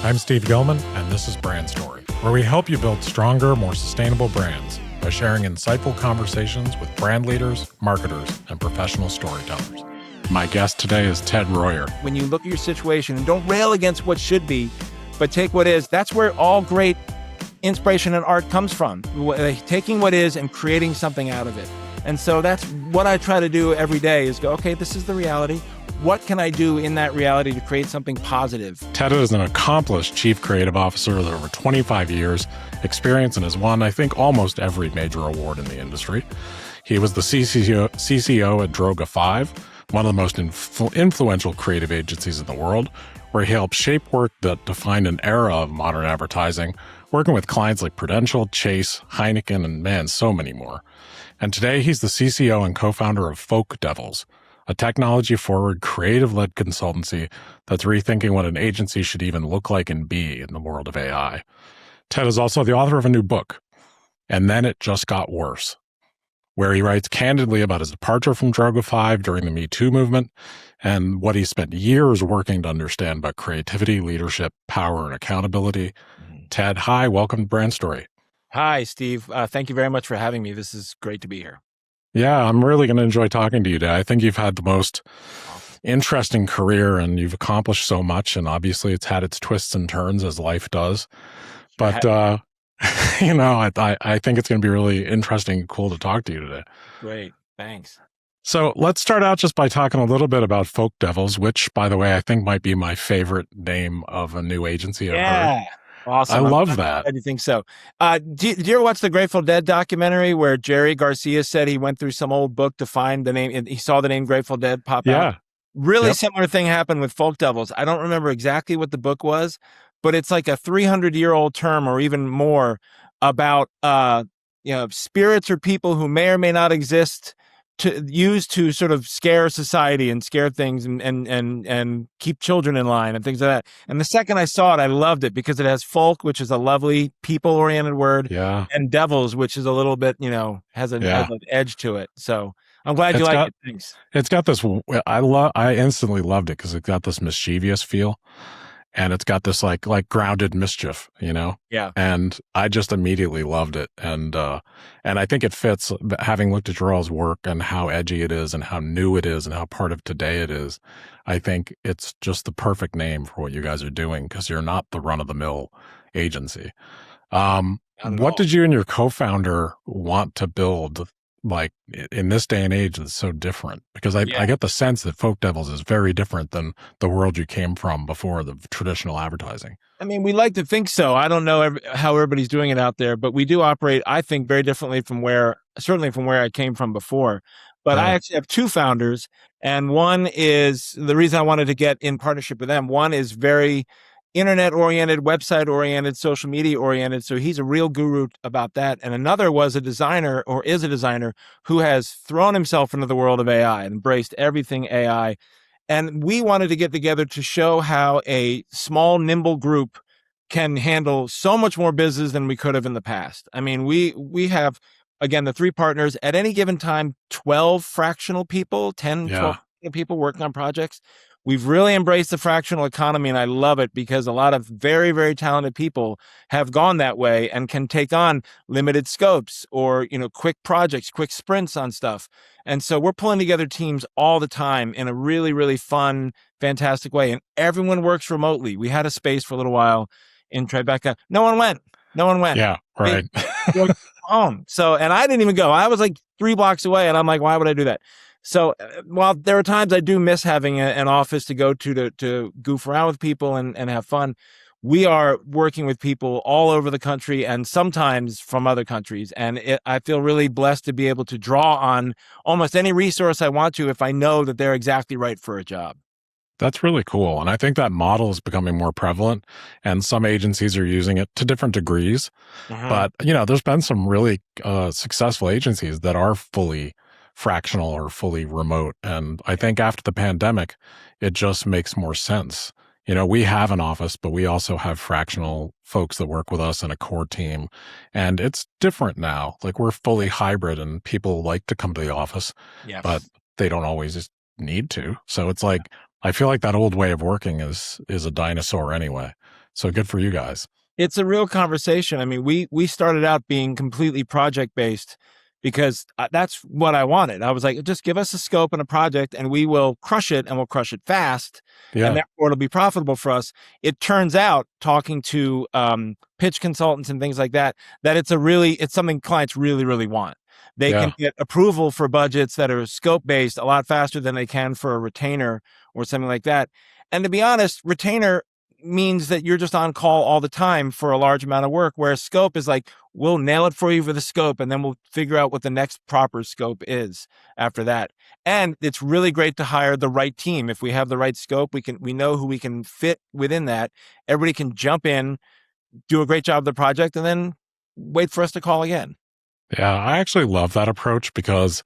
I'm Steve Gilman, and this is Brand Story, where we help you build stronger, more sustainable brands by sharing insightful conversations with brand leaders, marketers, and professional storytellers. My guest today is Ted Royer. When you look at your situation and don't rail against what should be, but take what is, that's where all great inspiration and art comes from. Taking what is and creating something out of it. And so that's what I try to do every day is go, okay, this is the reality. What can I do in that reality to create something positive? Ted is an accomplished chief creative officer with over 25 years experience and has won, I think, almost every major award in the industry. He was the CCO at Droga 5, one of the most influential creative agencies in the world, where he helped shape work that defined an era of modern advertising, working with clients like Prudential, Chase, Heineken, and man, so many more. And today he's the CCO and co-founder of Folk Devils, a technology-forward, creative-led consultancy that's rethinking what an agency should even look like and be in the world of AI. Ted is also the author of a new book, And Then It Just Got Worse, where he writes candidly about his departure from Droga 5 during the Me Too movement and what he spent years working to understand about creativity, leadership, power, and accountability. Ted, hi, welcome to Brand Story. Hi, Steve. Thank you very much for having me. This is great to be here. Yeah, I'm really going to enjoy talking to you today. I think you've had the most interesting career and you've accomplished so much. And obviously it's had its twists and turns as life does. But, I think it's going to be really interesting and cool to talk to you today. Great. Thanks. So let's start out just by talking a little bit about Folk Devils, which, by the way, I think might be my favorite name of a new agency I've heard. Awesome. I love that. I think so. Did you ever watch the Grateful Dead documentary where Jerry Garcia said he went through some old book to find the name and he saw the name Grateful Dead pop out? Really similar thing happened with Folk Devils. I don't remember exactly what the book was, but it's like a 300-year-old term or even more about spirits or people who may or may not exist to use to sort of scare society and scare things and keep children in line and things like that. And the second I saw it, I loved it because it has folk, which is a lovely people-oriented word, and devils, which is a little bit, has an edge to it. So I'm glad you like it. Thanks. It's got this, I instantly loved it because it's got this mischievous feel. And it's got this like grounded mischief, Yeah. And I just immediately loved it. And I think it fits, having looked at your all's work and how edgy it is and how new it is and how part of today it is. I think it's just the perfect name for what you guys are doing because you're not the run-of-the-mill agency. What did you and your co-founder want to build? Like in this day and age, it's so different because I get the sense that Folk Devils is very different than the world you came from before the traditional advertising. I mean, we like to think so. I don't know how everybody's doing it out there, but we do operate, I think, very differently certainly from where I came from before. But I actually have two founders, and one is the reason I wanted to get in partnership with them. One is very internet-oriented, website-oriented, social media-oriented. So he's a real guru about that. And another was a designer or is a designer who has thrown himself into the world of AI and embraced everything AI. And we wanted to get together to show how a small, nimble group can handle so much more business than we could have in the past. I mean, we have, again, the three partners at any given time, 12 fractional people, 10, 12 people working on projects. We've really embraced the fractional economy, and I love it because a lot of very, very talented people have gone that way and can take on limited scopes or, quick projects, quick sprints on stuff. And so we're pulling together teams all the time in a really, really fun, fantastic way. And everyone works remotely. We had a space for a little while in Tribeca. No one went. Yeah, right. Home. So, and I didn't even go. I was like 3 blocks away, and I'm like, why would I do that? So while there are times I do miss having an office to go to goof around with people and have fun, we are working with people all over the country and sometimes from other countries. And I feel really blessed to be able to draw on almost any resource I want to if I know that they're exactly right for a job. That's really cool. And I think that model is becoming more prevalent and some agencies are using it to different degrees. But, there's been some really successful agencies that are fully fractional or fully remote. And I think after the pandemic, it just makes more sense. We have an office, but we also have fractional folks that work with us and a core team. And it's different now. Like we're fully hybrid and people like to come to the office, but they don't always need to. So it's like, I feel like that old way of working is a dinosaur anyway. So good for you guys. It's a real conversation. I mean, we started out being completely project based because that's what I wanted. I was like, just give us a scope and a project and we will crush it, and we'll crush it fast, and Yeah. therefore it'll be profitable for us. It turns out, talking to pitch consultants and things like that, that it's something clients really, really want. They can Yeah. get approval for budgets that are scope based a lot faster than they can for a retainer or something like that. And to be honest, retainer means that you're just on call all the time for a large amount of work, whereas scope is like, we'll nail it for you for the scope, and then we'll figure out what the next proper scope is after that. And it's really great to hire the right team. If we have the right scope, we know who we can fit within that. Everybody can jump in, do a great job of the project, and then wait for us to call again. Yeah. I actually love that approach because,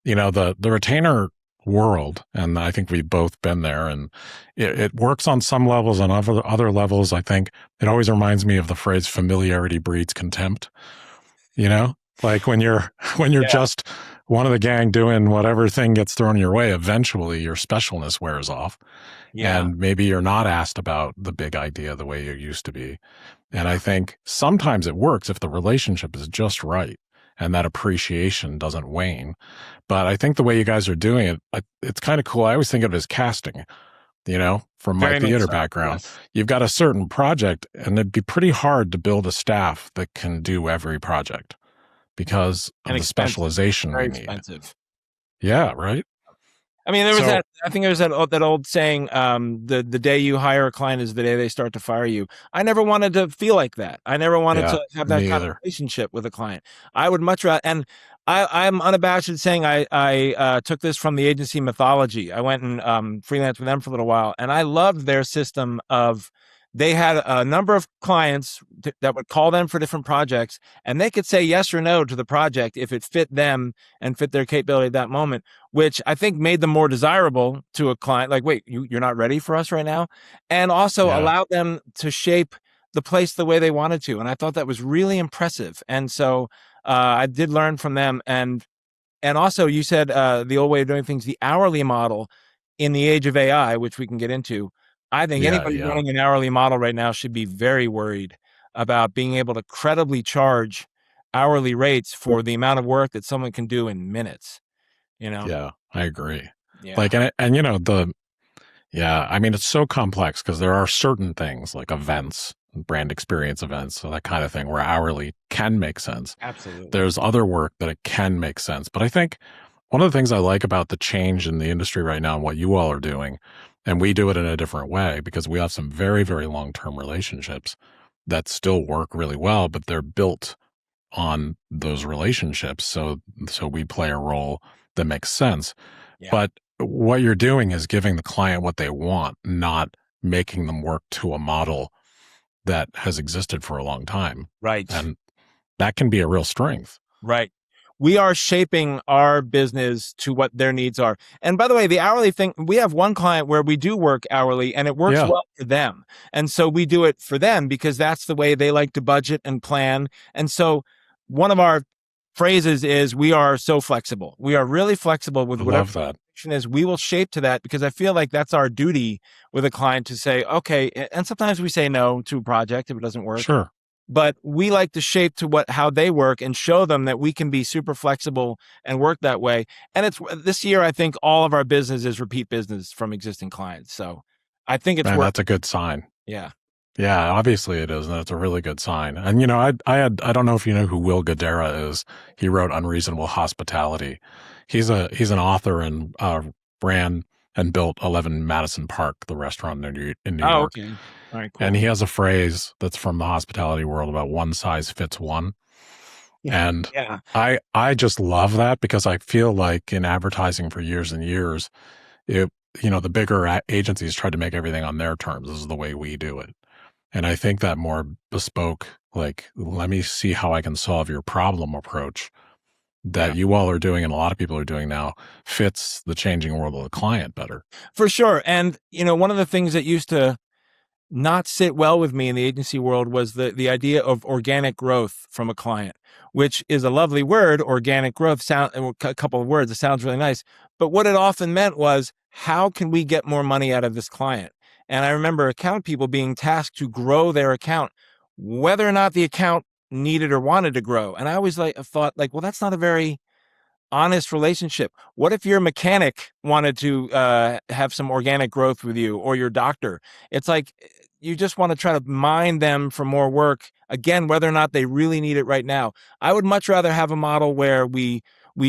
the retainer world, and I think we've both been there, and it works on some levels. On other levels, I think it always reminds me of the phrase familiarity breeds contempt. Like when you're Yeah. just one of the gang doing whatever thing gets thrown your way, eventually your specialness wears off, Yeah. and maybe you're not asked about the big idea the way you used to be. And I think sometimes it works if the relationship is just right and that appreciation doesn't wane. But I think the way you guys are doing it, it's kind of cool. I always think of it as casting, from my Very much theater so. background. Yes. You've got a certain project, and it'd be pretty hard to build a staff that can do every project because of And the expensive. specialization Very we need. expensive. Yeah, right? I mean, there was So, I think there's that old saying, the day you hire a client is the day they start to fire you. I never wanted to feel like that. I never wanted yeah, to have that me kind of either. relationship with a client. I would much rather, and I'm unabashed in saying I took this from the agency Mythology. I went and freelanced with them for a little while, and I loved their system of, they had a number of clients that would call them for different projects, and they could say yes or no to the project if it fit them and fit their capability at that moment, which I think made them more desirable to a client. Like, wait, you're not ready for us right now? And also Yeah, allowed them to shape the place the way they wanted to. And I thought that was really impressive. And so I did learn from them. And also, you said the old way of doing things, the hourly model in the age of AI, which we can get into. I think yeah, anybody yeah. running an hourly model right now should be very worried about being able to credibly charge hourly rates for the amount of work that someone can do in minutes. You know? Yeah, I agree. Yeah. Like, and yeah, I mean, it's so complex because there are certain things like events, brand experience events, so that kind of thing where hourly can make sense. Absolutely. There's other work that it can make sense. But I think one of the things I like about the change in the industry right now and what you all are doing, and we do it in a different way because we have some very, very long-term relationships that still work really well, but they're built on those relationships. So we play a role that makes sense. Yeah. But what you're doing is giving the client what they want, not making them work to a model that has existed for a long time. Right. And that can be a real strength. Right. We are shaping our business to what their needs are. And by the way, the hourly thing, we have one client where we do work hourly and it works Yeah. well for them. And so we do it for them because that's the way they like to budget and plan. And so one of our phrases is, we are so flexible. We are really flexible with I whatever love that. is. We will shape to that because I feel like that's our duty with a client to say, okay, and sometimes we say no to a project if it doesn't work. Sure. But we like to shape to how they work and show them that we can be super flexible and work that way. And it's this year, I think all of our business is repeat business from existing clients. So I think it's Man, work. that's a good sign. Yeah. Yeah, obviously it is, and it's a really good sign. And I don't know if you know who Will Guidara is. He wrote Unreasonable Hospitality. He's an author and ran and built 11 Madison Park, the restaurant in New Oh, York. okay. All right, cool. And he has a phrase that's from the hospitality world about one size fits one. Yeah. And Yeah. I just love that because I feel like in advertising for years and years, the bigger agencies tried to make everything on their terms. This is the way we do it. And I think that more bespoke, like, let me see how I can solve your problem approach that you all are doing and a lot of people are doing now fits the changing world of the client better. For sure. And, one of the things that used to not sit well with me in the agency world was the idea of organic growth from a client, which is a lovely word. Organic growth, a couple of words. It sounds really nice. But what it often meant was, how can we get more money out of this client? And I remember account people being tasked to grow their account, whether or not the account needed or wanted to grow. And I always thought like, well, that's not a very honest relationship. What if your mechanic wanted to have some organic growth with you, or your doctor? It's like you just want to try to mine them for more work, again, whether or not they really need it right now. I would much rather have a model where we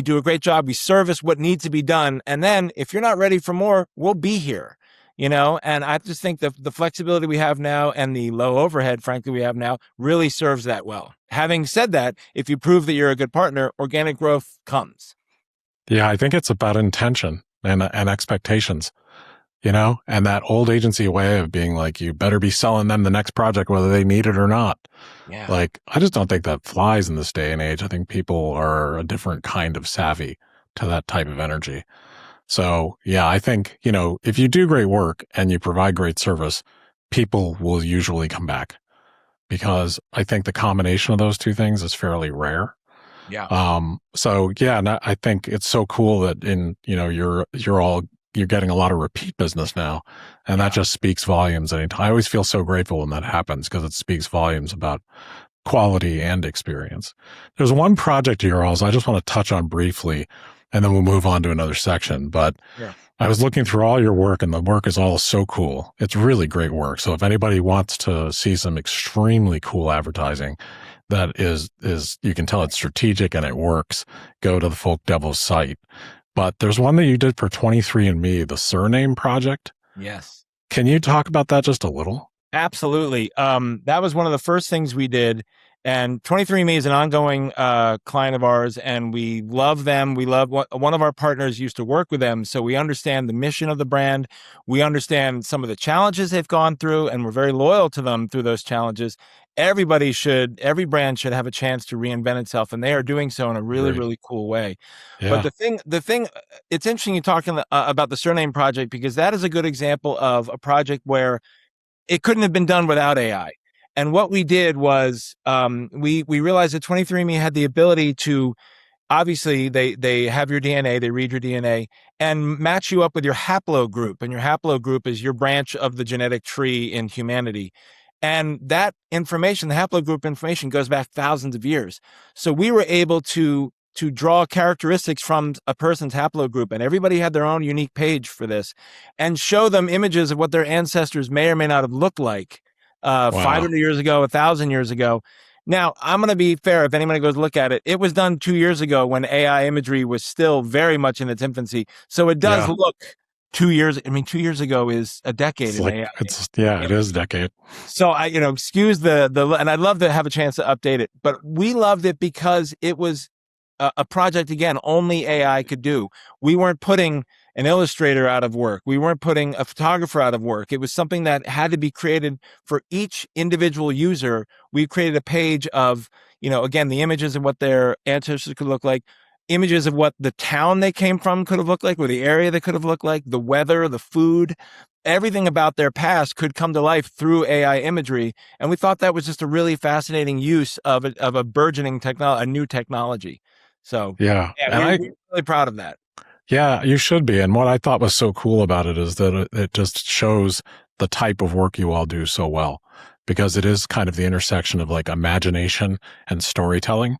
do a great job, we service what needs to be done, and then if you're not ready for more, we'll be here. And I just think the flexibility we have now and the low overhead, frankly, we have now really serves that well. Having said that, if you prove that you're a good partner, organic growth comes. Yeah, I think it's about intention and expectations, and that old agency way of being like, you better be selling them the next project, whether they need it or not. Yeah. Like, I just don't think that flies in this day and age. I think people are a different kind of savvy to that type of energy. So yeah, I think, if you do great work and you provide great service, people will usually come back, because I think the combination of those two things is fairly rare. Yeah. So yeah, and I think it's so cool that you're getting a lot of repeat business now, and that just speaks volumes. And I always feel so grateful when that happens, because it speaks volumes about quality and experience. There's one project of yours I just want to touch on briefly, and then we'll move on to another section. But yeah. I was looking through all your work, and the work is all so cool. It's really great work. So if anybody wants to see some extremely cool advertising that is you can tell it's strategic and it works, go to the Folk Devils site. But there's one that you did for 23andMe, the Surname Project. Yes. Can you talk about that just a little? Absolutely. That was one of the first things we did. And 23andMe is an ongoing client of ours, and we love them. We love one of our partners used to work with them, so we understand the mission of the brand. We understand some of the challenges they've gone through, and we're very loyal to them through those challenges. Every brand should have a chance to reinvent itself, and they are doing so in a really, really cool way. Yeah. But the thing, it's interesting you're talking about the Surname Project, because that is a good example of a project where it couldn't have been done without AI. And what we did was we realized that 23andMe had the ability to, obviously, they have your DNA, they read your DNA, and match you up with your haplogroup. And your haplogroup is your branch of the genetic tree in humanity. And that information, the haplogroup information, goes back thousands of years. So we were able to draw characteristics from a person's haplogroup, and everybody had their own unique page for this, and show them images of what their ancestors may or may not have looked like 500 years ago, 1,000 years ago. Now, I'm going to be fair. If anybody goes look at it, it was done 2 years ago when AI imagery was still very much in its infancy. So it does look 2 years. I mean, 2 years ago is a decade in AI. It is a decade. So I, excuse the, and I'd love to have a chance to update it, but we loved it because it was a project, again, only AI could do. We weren't putting an illustrator out of work. We weren't putting a photographer out of work. It was something that had to be created for each individual user. We created a page of, again, the images of what their ancestors could look like, images of what the town they came from could have looked like, or the area they could have looked like, the weather, the food, everything about their past could come to life through AI imagery. And we thought that was just a really fascinating use of a burgeoning technology, a new technology. So yeah, we're really proud of that. Yeah, you should be. And what I thought was so cool about it is that it just shows the type of work you all do so well, because it is kind of the intersection of like imagination and storytelling.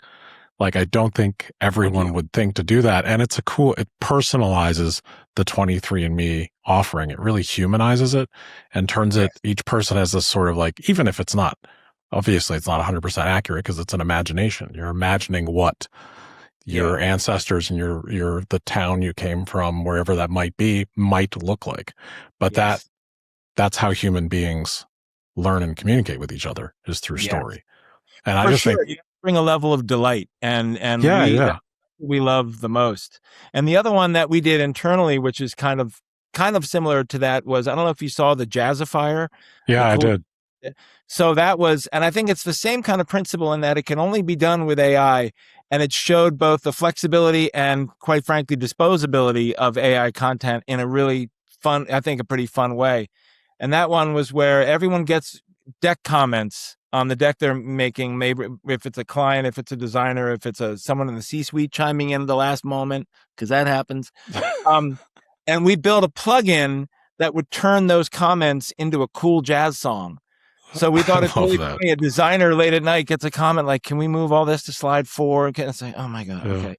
Like, I don't think everyone would think to do that. And it personalizes the 23andMe offering. It really humanizes it and turns it, each person has this sort of like, even if it's not, obviously it's not 100% accurate because it's an imagination. You're imagining what your ancestors and the town you came from, wherever that might be, might look like. But that's how human beings learn and communicate with each other, is through story. And I just think you bring a level of delight, and we love the most. And the other one that we did internally, which is kind of similar to that, was, I don't know if you saw the Jazzifier. Yeah, I did. So that was, and I think it's the same kind of principle in that it can only be done with AI. And it showed both the flexibility and, quite frankly, disposability of AI content in a really fun, I think a pretty fun way. And that one was where everyone gets deck comments on the deck they're making, maybe if it's a client, if it's a designer, if it's someone in the C-suite chiming in at the last moment, because that happens. And we built a plugin that would turn those comments into a cool jazz song. So we thought I it's love really that. funny. A designer late at night gets a comment like, "Can we move all this to slide 4?" And it's like, "Oh my god, Yeah. okay."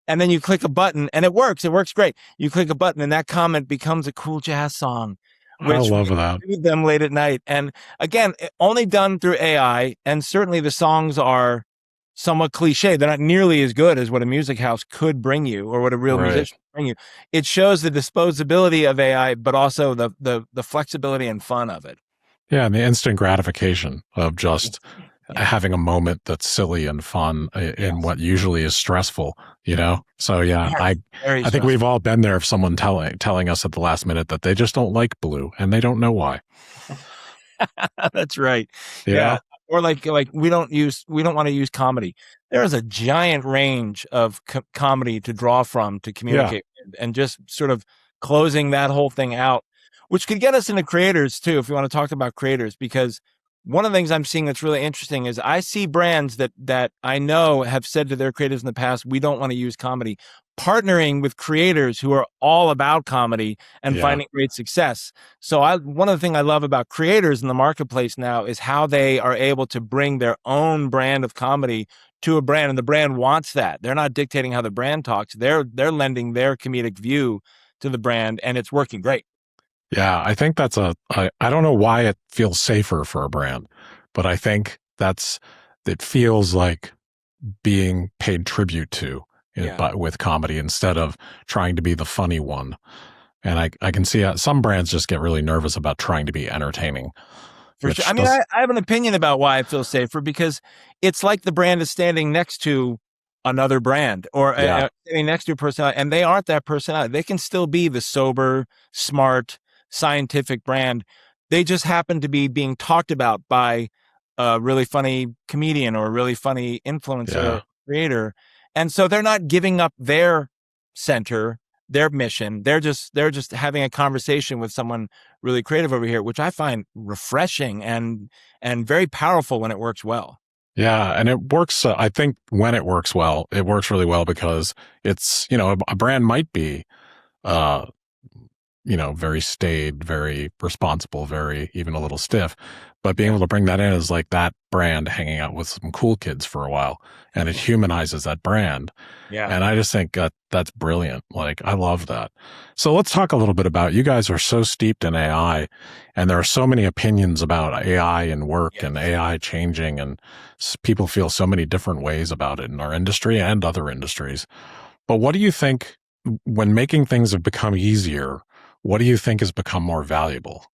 And then you click a button, and it works. It works great. You click a button, and that comment becomes a cool jazz song, I which love that. read them late at night. And again, only done through AI. And certainly the songs are somewhat cliche. They're not nearly as good as what a music house could bring you or what a real Right. musician could bring you. It shows the disposability of AI, but also the flexibility and fun of it. Yeah, and the instant gratification of just having a moment that's silly and fun in what usually is stressful, you know? So yeah, Very I think stressful. we've all been there, if someone telling us at the last minute that they just don't like blue and they don't know why. That's right. You Yeah. know? Or like we don't want to use comedy. There is a giant range of comedy to draw from to Yeah. communicate with, and just sort of closing that whole thing out, which could get us into creators too, if you want to talk about creators, because one of the things I'm seeing that's really interesting is I see brands that I know have said to their creators in the past, we don't want to use comedy, partnering with creators who are all about comedy and Yeah. finding great success. So one of the things I love about creators in the marketplace now is how they are able to bring their own brand of comedy to a brand, and the brand wants that. They're not dictating how the brand talks. They're lending their comedic view to the brand, and it's working great. Yeah, I think I don't know why it feels safer for a brand, but I think it feels like being paid tribute to it, Yeah. but with comedy instead of trying to be the funny one. And I can see some brands just get really nervous about trying to be entertaining, For sure. I which mean, does, I have an opinion about why I feel safer, because it's like the brand is standing next to another brand, or yeah, standing next to a personality, and they aren't that personality. They can still be the sober, smart, scientific brand. They just happen to be being talked about by a really funny comedian or a really funny influencer yeah, or creator. And so they're not giving up their center, their mission. They're just having a conversation with someone really creative over here, which I find refreshing and very powerful when it works well. yeah. And it works. I think when it works well, it works really well because it's, a brand might be, uh, very staid, very responsible, very even a little stiff. But being Yeah. able to bring that in is like that brand hanging out with some cool kids for a while, and it humanizes that brand. Yeah. And I just think that's brilliant. Like, I love that. So let's talk a little bit about, you guys are so steeped in AI, and there are so many opinions about AI and work and Yes. AI changing, and people feel so many different ways about it in our industry and other industries. But what do you think, when making things have become easier, what do you think has become more valuable?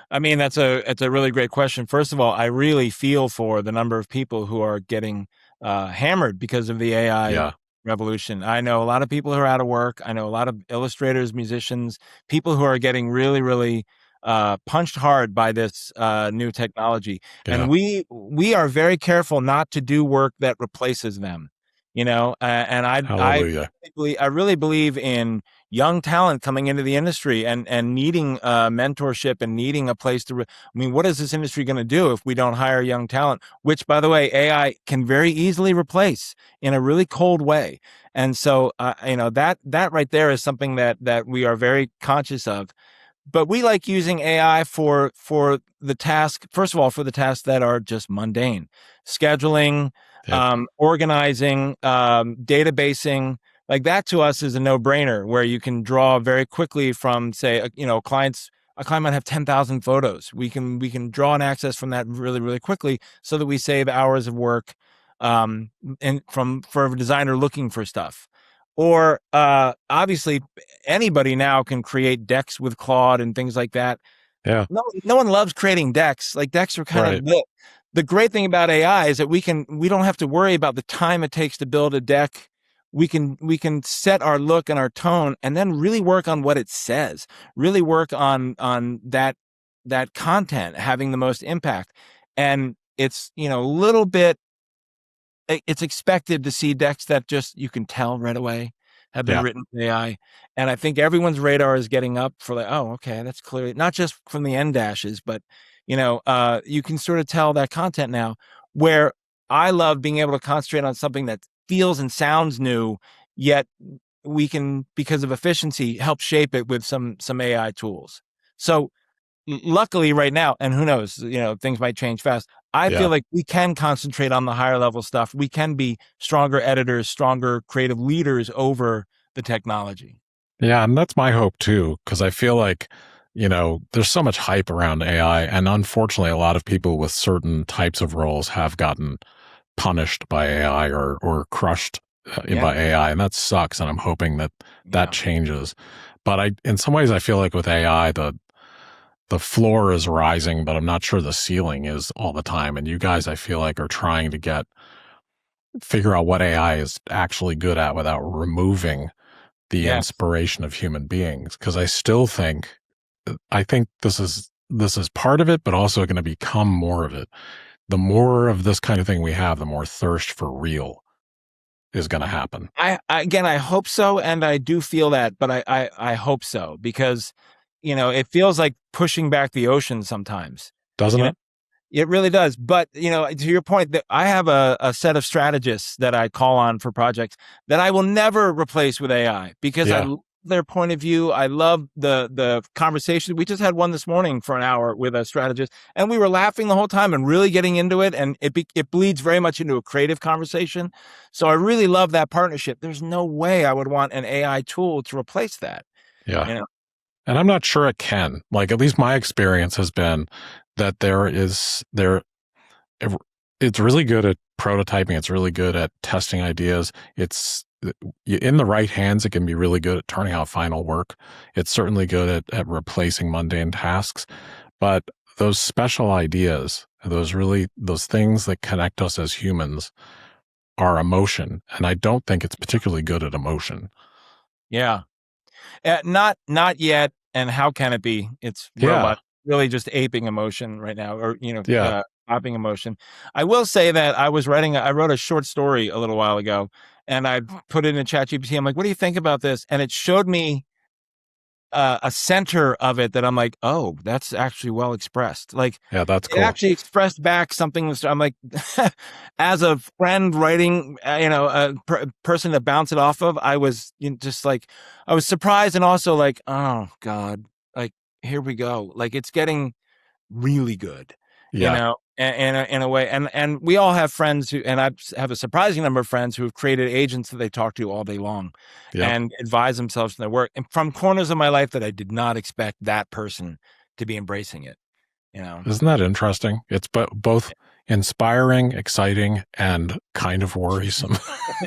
I mean, it's a really great question. First of all, I really feel for the number of people who are getting hammered because of the AI Yeah. revolution. I know a lot of people who are out of work. I know a lot of illustrators, musicians, people who are getting really, really punched hard by this new technology. Yeah. And we are very careful not to do work that replaces them. And Hallelujah. I really believe in young talent coming into the industry and needing mentorship and needing a place to. I mean, what is this industry going to do if we don't hire young talent? Which, by the way, AI can very easily replace in a really cold way. And so, that right there is something that we are very conscious of. But we like using AI for the task. First of all, for the tasks that are just mundane, scheduling, Yep. organizing, databasing. Like that to us is a no-brainer, where you can draw very quickly from, say, a client might have 10,000 photos. We can draw and access from that really, really quickly, so that we save hours of work, and for a designer looking for stuff. Or obviously, anybody now can create decks with Claude and things like that. Yeah. No one loves creating decks. Like, decks are kind Right. of the great thing about AI is that we don't have to worry about the time it takes to build a deck. We can set our look and our tone, and then really work on what it says. Really work on that content having the most impact. And it's a little bit. It's expected to see decks that just you can tell right away have been Yeah. written with AI. And I think everyone's radar is getting up for, like, oh, okay, that's clearly not just from the end dashes, but you can sort of tell that content now. Where I love being able to concentrate on something that feels and sounds new, yet we can, because of efficiency, help shape it with some AI tools. So luckily right now, and who knows, things might change fast. I Yeah. feel like we can concentrate on the higher level stuff. We can be stronger editors, stronger creative leaders over the technology. Yeah, and that's my hope too, because I feel like, there's so much hype around AI, and unfortunately, a lot of people with certain types of roles have gotten punished by AI or crushed by AI, and that sucks. And I'm hoping that changes. But in some ways, I feel like with AI, the floor is rising, but I'm not sure the ceiling is all the time. And you guys, I feel like, are trying to figure out what AI is actually good at without removing the inspiration of human beings. Because I think this is part of it, but also going to become more of it. The more of this kind of thing we have, the more thirst for real is going to happen. I hope so, and I do feel that, but I hope so, because it feels like pushing back the ocean sometimes. Doesn't it? It really does. But, to your point, that I have a set of strategists that I call on for projects that I will never replace with AI, because I love their point of view. I love the conversation. We just had one this morning for an hour with a strategist, and we were laughing the whole time and really getting into it. And it bleeds very much into a creative conversation. So I really love that partnership. There's no way I would want an AI tool to replace that. Yeah. And I'm not sure it can. Like, at least my experience has been that it's really good at prototyping. It's really good at testing ideas. It's in the right hands. It can be really good at turning out final work. It's certainly good at replacing mundane tasks. But those special ideas, those things that connect us as humans, are emotion. And I don't think it's particularly good at emotion. Yeah. Not yet. And how can it be? It's robot really just aping emotion right now, or copying emotion. I will say that I wrote a short story a little while ago, and I put it in ChatGPT. I'm like, what do you think about this? And it showed me a center of it that I'm like, oh, that's actually well expressed. Like, that's cool. It actually expressed back something. I'm like, as a friend writing, a person to bounce it off of, I was just like, I was surprised, and also like, oh God, like, here we go. Like, it's getting really good, in a way. And we all have friends and I have a surprising number of friends who have created agents that they talk to all day long and advise themselves in their work, and from corners of my life that I did not expect that person to be embracing it. Isn't that interesting? It's both inspiring, exciting, and kind of worrisome.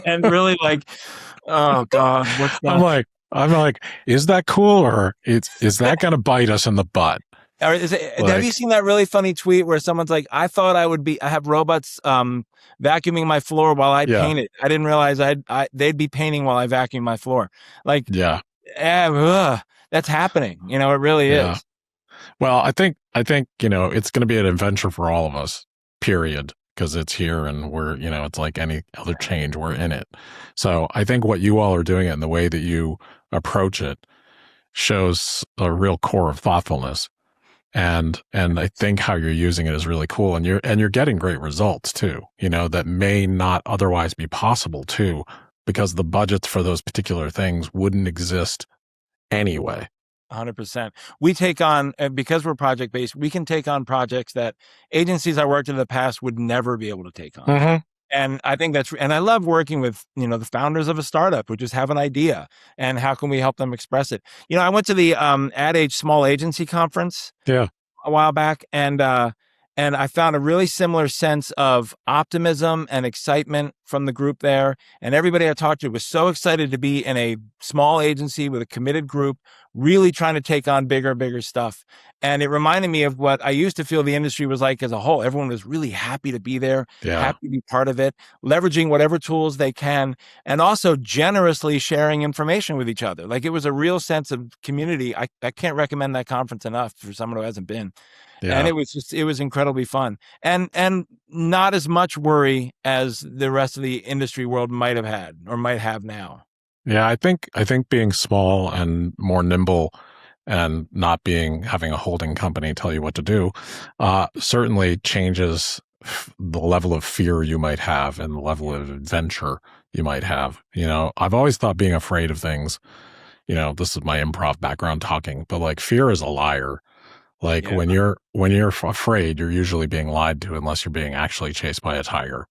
And really like, oh God, what's that? I'm like, is that cool, or is that going to bite us in the butt? Or have you seen that really funny tweet where someone's like, I thought I have robots vacuuming my floor while I paint it. I didn't realize they'd be painting while I vacuum my floor. Like, that's happening. It really is. Well, I think it's going to be an adventure for all of us, period, because it's here, and we're, it's like any other change, we're in it. So I think what you all are doing and the way that you approach it shows a real core of thoughtfulness. And I think how you're using it is really cool, and you're getting great results too, that may not otherwise be possible too, because the budgets for those particular things wouldn't exist anyway. 100%. We take on, because we're project based, we can take on projects that agencies I worked in the past would never be able to take on. Mm-hmm. And I think and I love working with, the founders of a startup who just have an idea, and how can we help them express it? I went to the Ad Age Small Agency Conference a while back, and I found a really similar sense of optimism and excitement from the group there. And everybody I talked to was so excited to be in a small agency with a committed group, really trying to take on bigger and bigger stuff. And it reminded me of what I used to feel the industry was like as a whole. Everyone was really happy to be there, happy to be part of it, leveraging whatever tools they can, and also generously sharing information with each other. Like, it was a real sense of community. I can't recommend that conference enough for someone who hasn't been. And it was incredibly fun, and not as much worry as the rest of the industry world might have had or might have now. Yeah, I think being small and more nimble, and not having a holding company tell you what to do, certainly changes the level of fear you might have and the level of adventure, you might have. I've always thought being afraid of things, this is my improv background talking, but like fear is a liar. Like Yeah. when you're afraid, you're usually being lied to unless you're being actually chased by a tiger,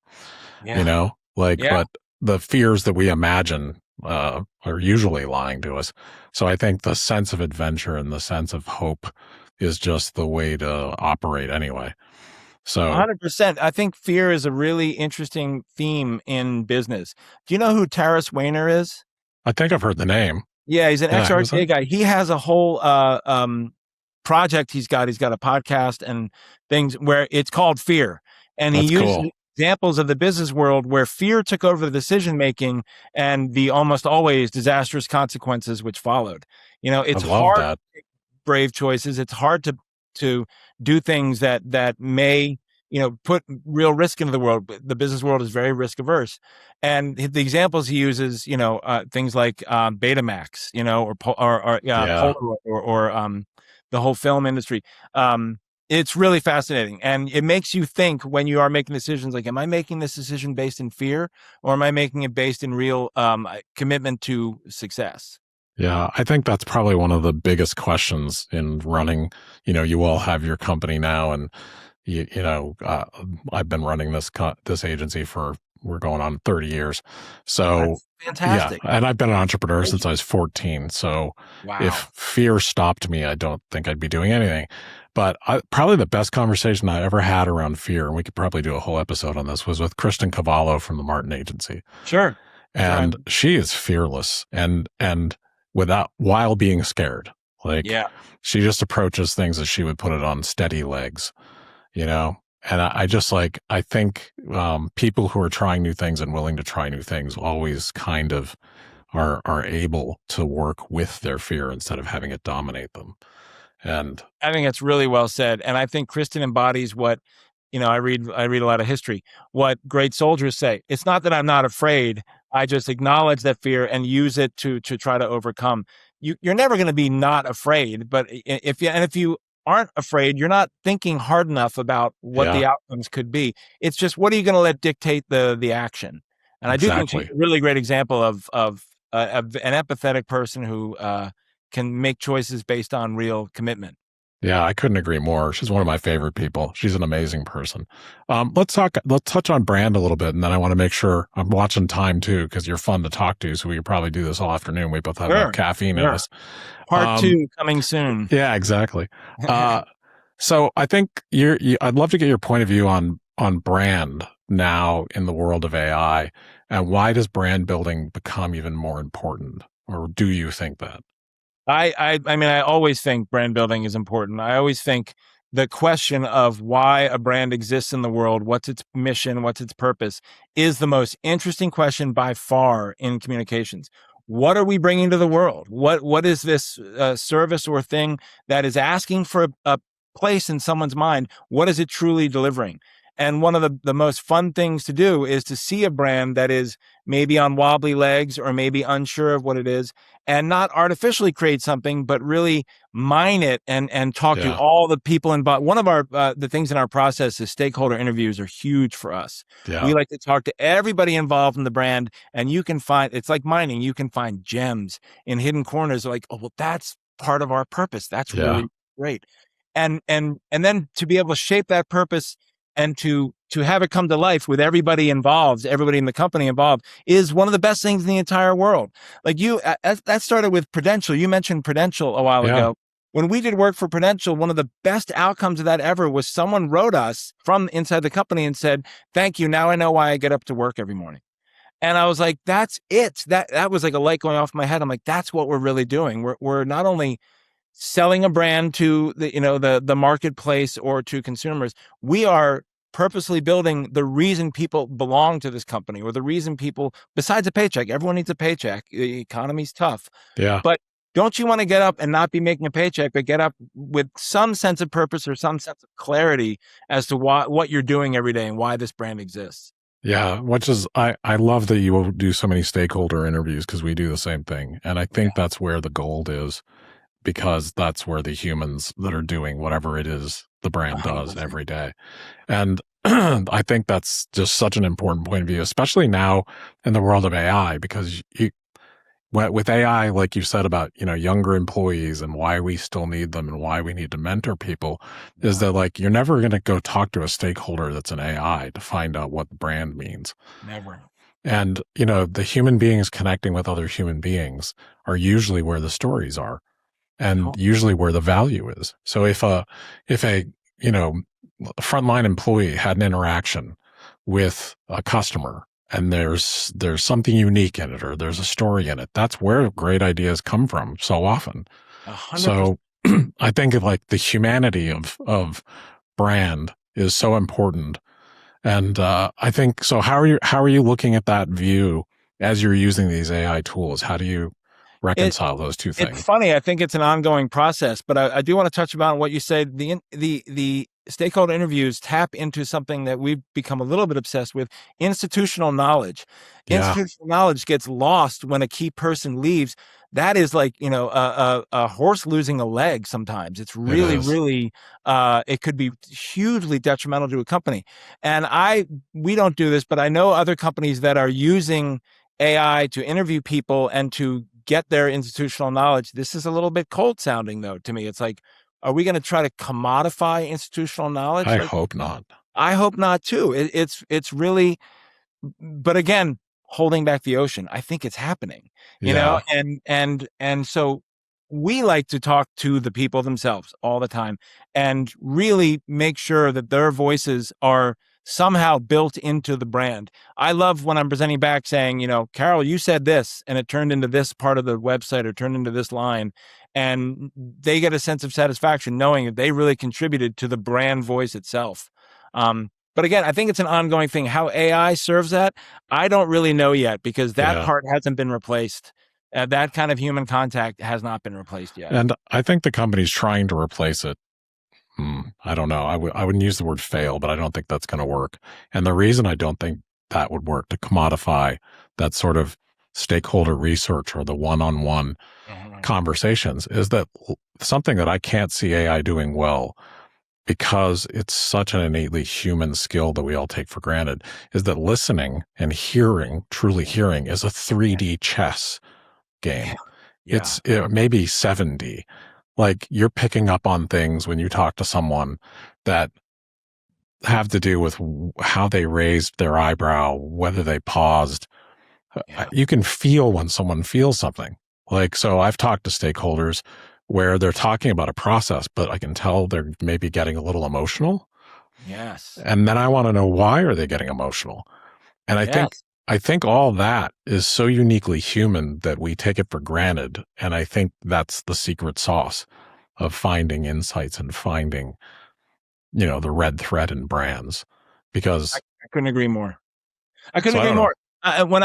Yeah. Yeah. but the fears that we imagine are usually lying to us. So I think the sense of adventure and the sense of hope is just the way to operate anyway. So 100%. I think fear is a really interesting theme in business. Do you know who Taras Wayner is? I think I've heard the name. Yeah, he's an Yeah, who's ex-RCA that? guy. He has a whole project he's got. He's got a podcast and things where it's called Fear. And he That's uses cool. examples of the business world where fear took over the decision making and the almost always disastrous consequences which followed. I It's love hard that. to make brave choices. It's hard to do things that may put real risk into the world. The business world is very risk averse, and the examples he uses, things like Betamax, or Yeah. Polaroid, or the whole film industry. It's really fascinating, and it makes you think when you are making decisions. Like, am I making this decision based in fear, or am I making it based in real commitment to success? Yeah, I think that's probably one of the biggest questions in running. You all have your company now, and I've been running this agency for we're going on 30 years. So That's yeah, fantastic. and I've been an entrepreneur since I was 14. So Wow. if fear stopped me, I don't think I'd be doing anything. But probably the best conversation I ever had around fear, and we could probably do a whole episode on this, was with Kristen Cavallo from the Martin Agency. Sure. Sure. And she is fearless and without while being scared. Like Yeah. she just approaches things as she would put it on steady legs, you know? And I just like, I think people who are trying new things and willing to try new things always kind of are able to work with their fear instead of having it dominate them. And I think it's really well said, and I think Kristen embodies what I read a lot of history. What great soldiers say. It's not that I'm not afraid. I just acknowledge that fear and use it to try to overcome. You're never going to be not afraid, but if you aren't afraid, you're not thinking hard enough about what yeah, the outcomes could be. It's just what are you going to let dictate the action? And I do think she's exactly. a really great example of an empathetic person who can make choices based on real commitment. Yeah, I couldn't agree more. She's one of my favorite people. She's an amazing person. Let's touch on brand a little bit. And then I want to make sure I'm watching time too, because you're fun to talk to. So we could probably do this all afternoon. We both have enough Sure, caffeine in sure. us. Part Um, 2 coming soon. yeah, exactly. So I think I'd love to get your point of view on brand now in the world of AI, and why does brand building become even more important? Or do you think that? I mean, I always think brand building is important. I always think the question of why a brand exists in the world, what's its mission, what's its purpose, is the most interesting question by far in communications. What are we bringing to the world? What is this service or thing that is asking for a place in someone's mind? What is it truly delivering? And one of the most fun things to do is to see a brand that is maybe on wobbly legs or maybe unsure of what it is, and not artificially create something, but really mine it and talk to Yeah, all the people involved. One of our the things in our process is stakeholder interviews are huge for us. yeah, We like to talk to everybody involved in the brand, and you can find it's like mining. You can find gems in hidden corners. Like, oh well, that's part of our purpose. That's yeah, really great. And then to be able to shape that purpose and to have it come to life with everybody involved, everybody in the company involved, is one of the best things in the entire world. Like that started with Prudential. You mentioned Prudential a while yeah, ago. When we did work for Prudential, one of the best outcomes of that ever was someone wrote us from inside the company and said, "Thank you. Now I know why I get up to work every morning." And I was like, "That's it." That was like a light going off my head. I'm like, "That's what we're really doing. We're not only selling a brand to the marketplace or to consumers. We are purposely building the reason people belong to this company, or the reason people, besides a paycheck, everyone needs a paycheck. The economy's tough, yeah. but don't you want to get up and not be making a paycheck, but get up with some sense of purpose or some sense of clarity as to what you're doing every day and why this brand exists? Yeah, which is I love that you will do so many stakeholder interviews because we do the same thing. And I Yeah. think that's where the gold is, because that's where the humans that are doing whatever it is the brand does 100%. every day. And I think that's just such an important point of view, especially now in the world of AI, because with AI, like you said about, younger employees and why we still need them and why we need to mentor people, is Yeah, that like you're never going to go talk to a stakeholder that's an AI to find out what the brand means. never. And, the human beings connecting with other human beings are usually where the stories are and Oh, usually where the value is. So if a, you know, frontline employee had an interaction with a customer and there's something unique in it or there's a story in it, that's where great ideas come from so often. 100%. So I think of like the humanity of brand is so important. And I think so. How are you looking at that view as you're using these AI tools? How do you It reconcile those two It's things? funny. I think it's an ongoing process, but I do want to touch about what you said. The stakeholder interviews tap into something that we've become a little bit obsessed with: institutional knowledge. Yeah, Institutional knowledge gets lost when a key person leaves. That is like, a horse losing a leg. Sometimes it's it really, is. really, it could be hugely detrimental to a company. And we don't do this, but I know other companies that are using AI to interview people and to get their institutional knowledge. This is a little bit cold sounding, though, to me. It's like, are we going to try to commodify institutional knowledge? I Like, hope not. I hope not too. It's really, but again, holding back the ocean. I think it's happening, Yeah, and so we like to talk to the people themselves all the time and really make sure that their voices are somehow built into the brand. I love when I'm presenting back saying, Carol, you said this and it turned into this part of the website or turned into this line. And they get a sense of satisfaction knowing that they really contributed to the brand voice itself. But again, I think it's an ongoing thing. How AI serves that, I don't really know yet because that yeah. part hasn't been replaced. That kind of human contact has not been replaced yet. And I think the company's trying to replace it. I don't know. I wouldn't use the word fail, but I don't think that's going to work. And the reason I don't think that would work to commodify that sort of stakeholder research or the one-on-one Mhm. conversations is that something that I can't see AI doing well because it's such an innately human skill that we all take for granted is that listening and hearing, truly hearing, is a 3D chess Yeah. game. Yeah. It may be 7D. Like you're picking up on things when you talk to someone that have to do with how they raised their eyebrow, whether they paused. Yeah. You can feel when someone feels something. Like, so I've talked to stakeholders where they're talking about a process, but I can tell they're maybe getting a little emotional. Yes. And then I want to know, why are they getting emotional? And Yes. I think all that is so uniquely human that we take it for granted. And I think that's the secret sauce of finding insights and finding, the red thread in brands. I, Because, I couldn't agree more. I couldn't so I agree don't know. more. When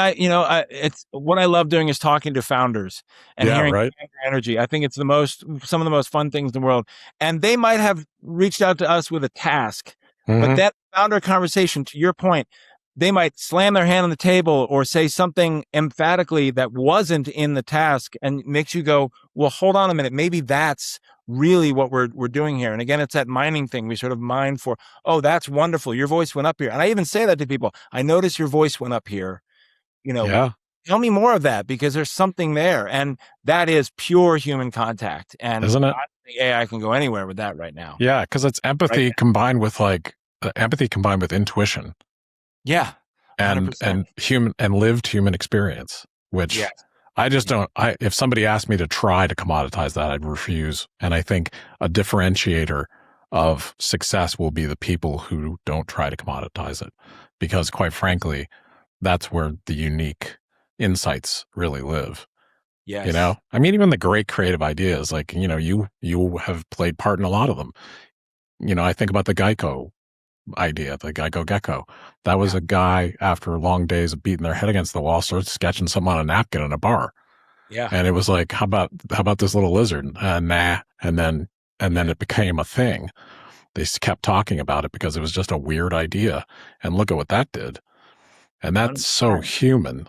it's what I love doing is talking to founders and Yeah, hearing right. their energy. I think it's some of the most fun things in the world. And they might have reached out to us with a task, but Hmm. that founder conversation, to your point, they might slam their hand on the table or say something emphatically that wasn't in the task and makes you go, well, hold on a minute. Maybe that's really what we're doing here. And again, it's that mining thing. We sort of mine for, oh, that's wonderful. Your voice went up here. And I even say that to people. I notice your voice went up here. You know, Yeah, tell me more of that because there's something there. And that is pure human contact. And isn't I it? don't think AI can go anywhere with that right now. Yeah, because it's Right empathy now. combined with empathy combined with intuition Yeah. and 100%. lived human experience, which Yes. I just Yeah. don't. If somebody asked me to try to commoditize that, I'd refuse. And I think a differentiator of success will be the people who don't try to commoditize it, because quite frankly, that's where the unique insights really live. Yes. I mean, even the great creative ideas, like you have played part in a lot of them. I think about the Geico idea, the Geico Gecko. That was Yeah. a guy after long days of beating their head against the wall, started sketching something on a napkin in a bar. Yeah. And it was like, how about this little lizard? Nah. And then Yeah. it became a thing. They kept talking about it because it was just a weird idea. And look at what that did. And that's so 100%. human.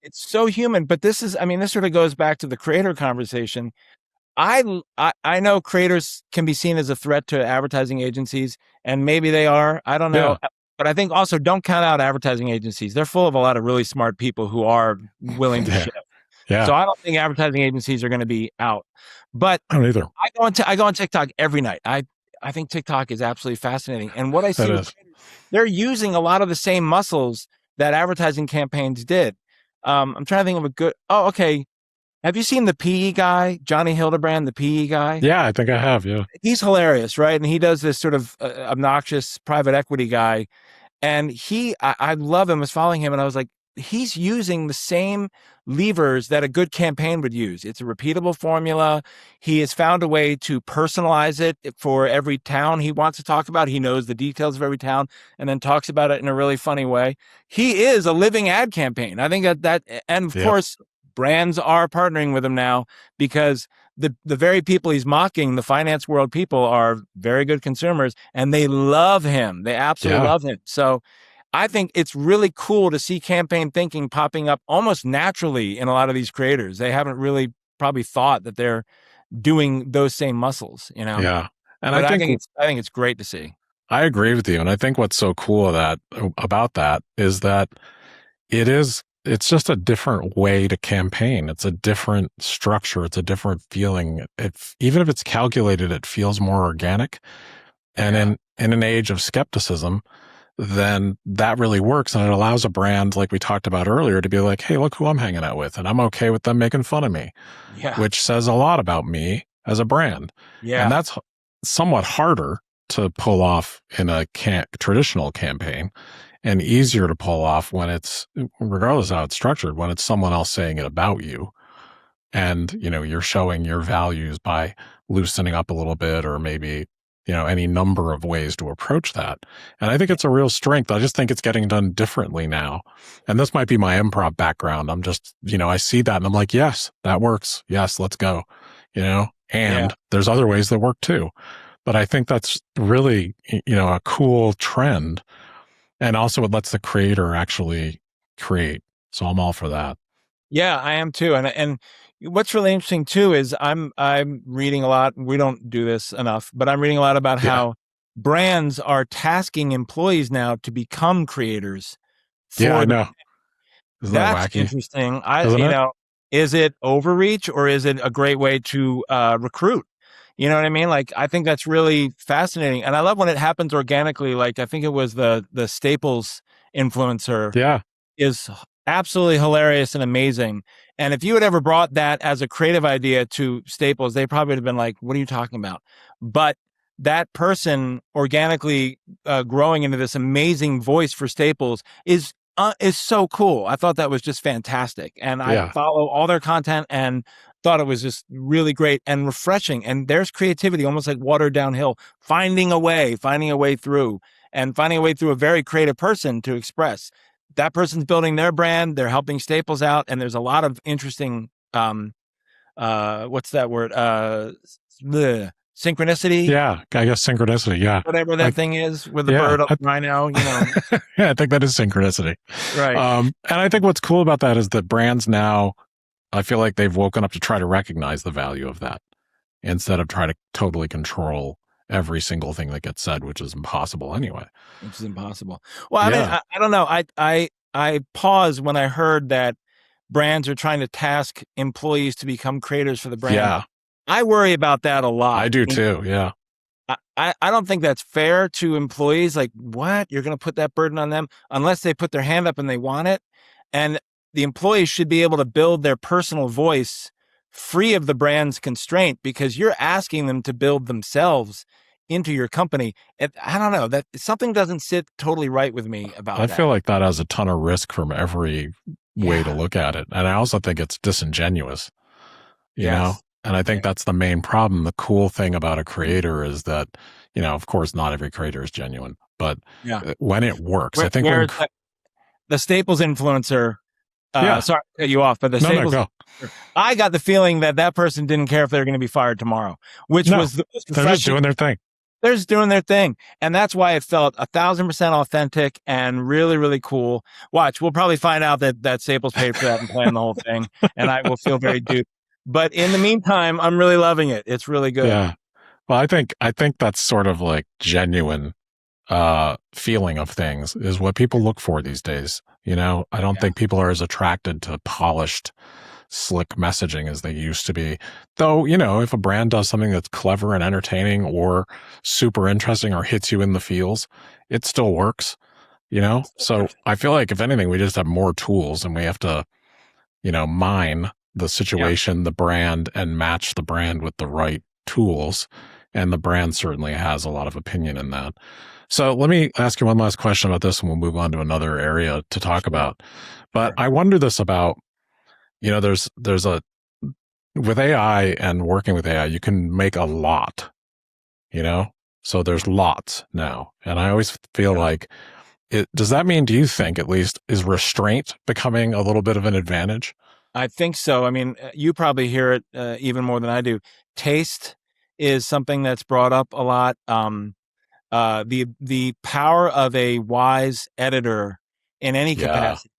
It's so human, but this sort of goes back to the creator conversation. I know creators can be seen as a threat to advertising agencies, and maybe they are. I don't Yeah. know. But I think also don't count out advertising agencies. They're full of a lot of really smart people who are willing to Yeah. shift. Yeah. So I don't think advertising agencies are going to be out. But I don't either. I go on TikTok every night. I think TikTok is absolutely fascinating. And what I see That with is. they're using a lot of the same muscles that advertising campaigns did. I'm trying to think of a good. Oh, okay. Have you seen the PE guy, Johnny Hildebrand, the PE guy? Yeah, I think I have. Yeah. He's hilarious, right? And he does this sort of obnoxious private equity guy. And I love him. I was following him, and I was like, he's using the same levers that a good campaign would use. It's a repeatable formula. He has found a way to personalize it for every town he wants to talk about. He knows the details of every town and then talks about it in a really funny way. He is a living ad campaign. I think and of Yep. course, brands are partnering with him now because the very people he's mocking, the finance world people, are very good consumers and they love him. They absolutely love him. So I think it's really cool to see campaign thinking popping up almost naturally in a lot of these creators. They haven't really probably thought that they're doing those same muscles, you know? Yeah. And But I I think think it's great to see. I agree with you. And I think what's so cool about that is that it's just a different way to campaign. It's a different structure. It's a different feeling. Even if it's calculated, it feels more organic. And in an age of skepticism, then that really works. And it allows a brand, like we talked about earlier, to be like, hey, look who I'm hanging out with. And I'm okay with them making fun of me, which says a lot about me as a brand. Yeah. And that's somewhat harder to pull off in a traditional campaign, and easier to pull off when it's, regardless of how it's structured, when it's someone else saying it about you. And, you're showing your values by loosening up a little bit, or maybe, any number of ways to approach that. And I think it's a real strength. I just think it's getting done differently now. And this might be my improv background. I'm just, I see that and I'm like, yes, that works. Yes, let's go, and there's other ways that work too. But I think that's really, a cool trend. And also it lets the creator actually create. So I'm all for that. Yeah, I am too. And what's really interesting too is I'm reading a lot. We don't do this enough, but I'm reading a lot about how brands are tasking employees now to become creators. I know. Isn't that That's wacky? interesting. Isn't is it overreach or is it a great way to recruit? You know what I mean? Like, I think that's really fascinating. And I love when it happens organically. Like, I think it was the Staples influencer. Yeah. Is absolutely hilarious and amazing. And if you had ever brought that as a creative idea to Staples, they probably would have been like, what are you talking about? But that person organically growing into this amazing voice for Staples is so cool. I thought that was just fantastic. And I follow all their content and thought it was just really great and refreshing. And there's creativity, almost like water downhill, finding a way through, and finding a way through a very creative person to express. That person's building their brand. They're helping Staples out. And there's a lot of interesting, what's that word? Synchronicity. Yeah. I guess synchronicity. Yeah. Whatever that thing is with the bird up rhino, Yeah, I think that is synchronicity. Right. And I think what's cool about that is that brands now, I feel like they've woken up to try to recognize the value of that instead of try to totally control every single thing that gets said, which is impossible anyway. Well, I mean, I don't know. I paused when I heard that brands are trying to task employees to become creators for the brand. Yeah. I worry about that a lot. I do too. Yeah. I don't think that's fair to employees. Like, what? You're going to put that burden on them unless they put their hand up and they want it. And the employees should be able to build their personal voice free of the brand's constraint, because you're asking them to build themselves into your company. I don't know, that something doesn't sit totally right with me about that. I feel like that has a ton of risk from every way to look at it. And I also think it's disingenuous, you know? And I think that's the main problem. The cool thing about a creator is that, of course, not every creator is genuine, but when it works, I think the Staples influencer, sorry to cut you off, but the Staples, go. I got the feeling that person didn't care if they were going to be fired tomorrow, which was they're just doing their thing. They're just doing their thing. And that's why it felt 1,000% authentic and really, really cool. Watch, we'll probably find out that Staples paid for that and planned the whole thing, and I will feel very duped. But in the meantime, I'm really loving it. It's really good. Yeah. Well, I think that's sort of like genuine feeling of things is what people look for these days. I don't Yeah. think people are as attracted to polished, slick messaging as they used to be. Though, if a brand does something that's clever and entertaining or super interesting or hits you in the feels, it still works, It's so So good. I feel like if anything, we just have more tools and we have to, mine the Yeah. situation, the brand, and match the brand with the right tools. And the brand certainly has a lot of opinion in that. So let me ask you one last question about this, and we'll move on to another area to talk Sure. about. But Sure. I wonder this about, there's a with AI and working with AI, you can make a lot, you know? So there's lots now. And I always feel Yeah. like does that mean, do you think at least, is restraint becoming a little bit of an advantage? I think so. I mean, you probably hear it even more than I do. Taste is something that's brought up a lot. The power of a wise editor in any Yeah. capacity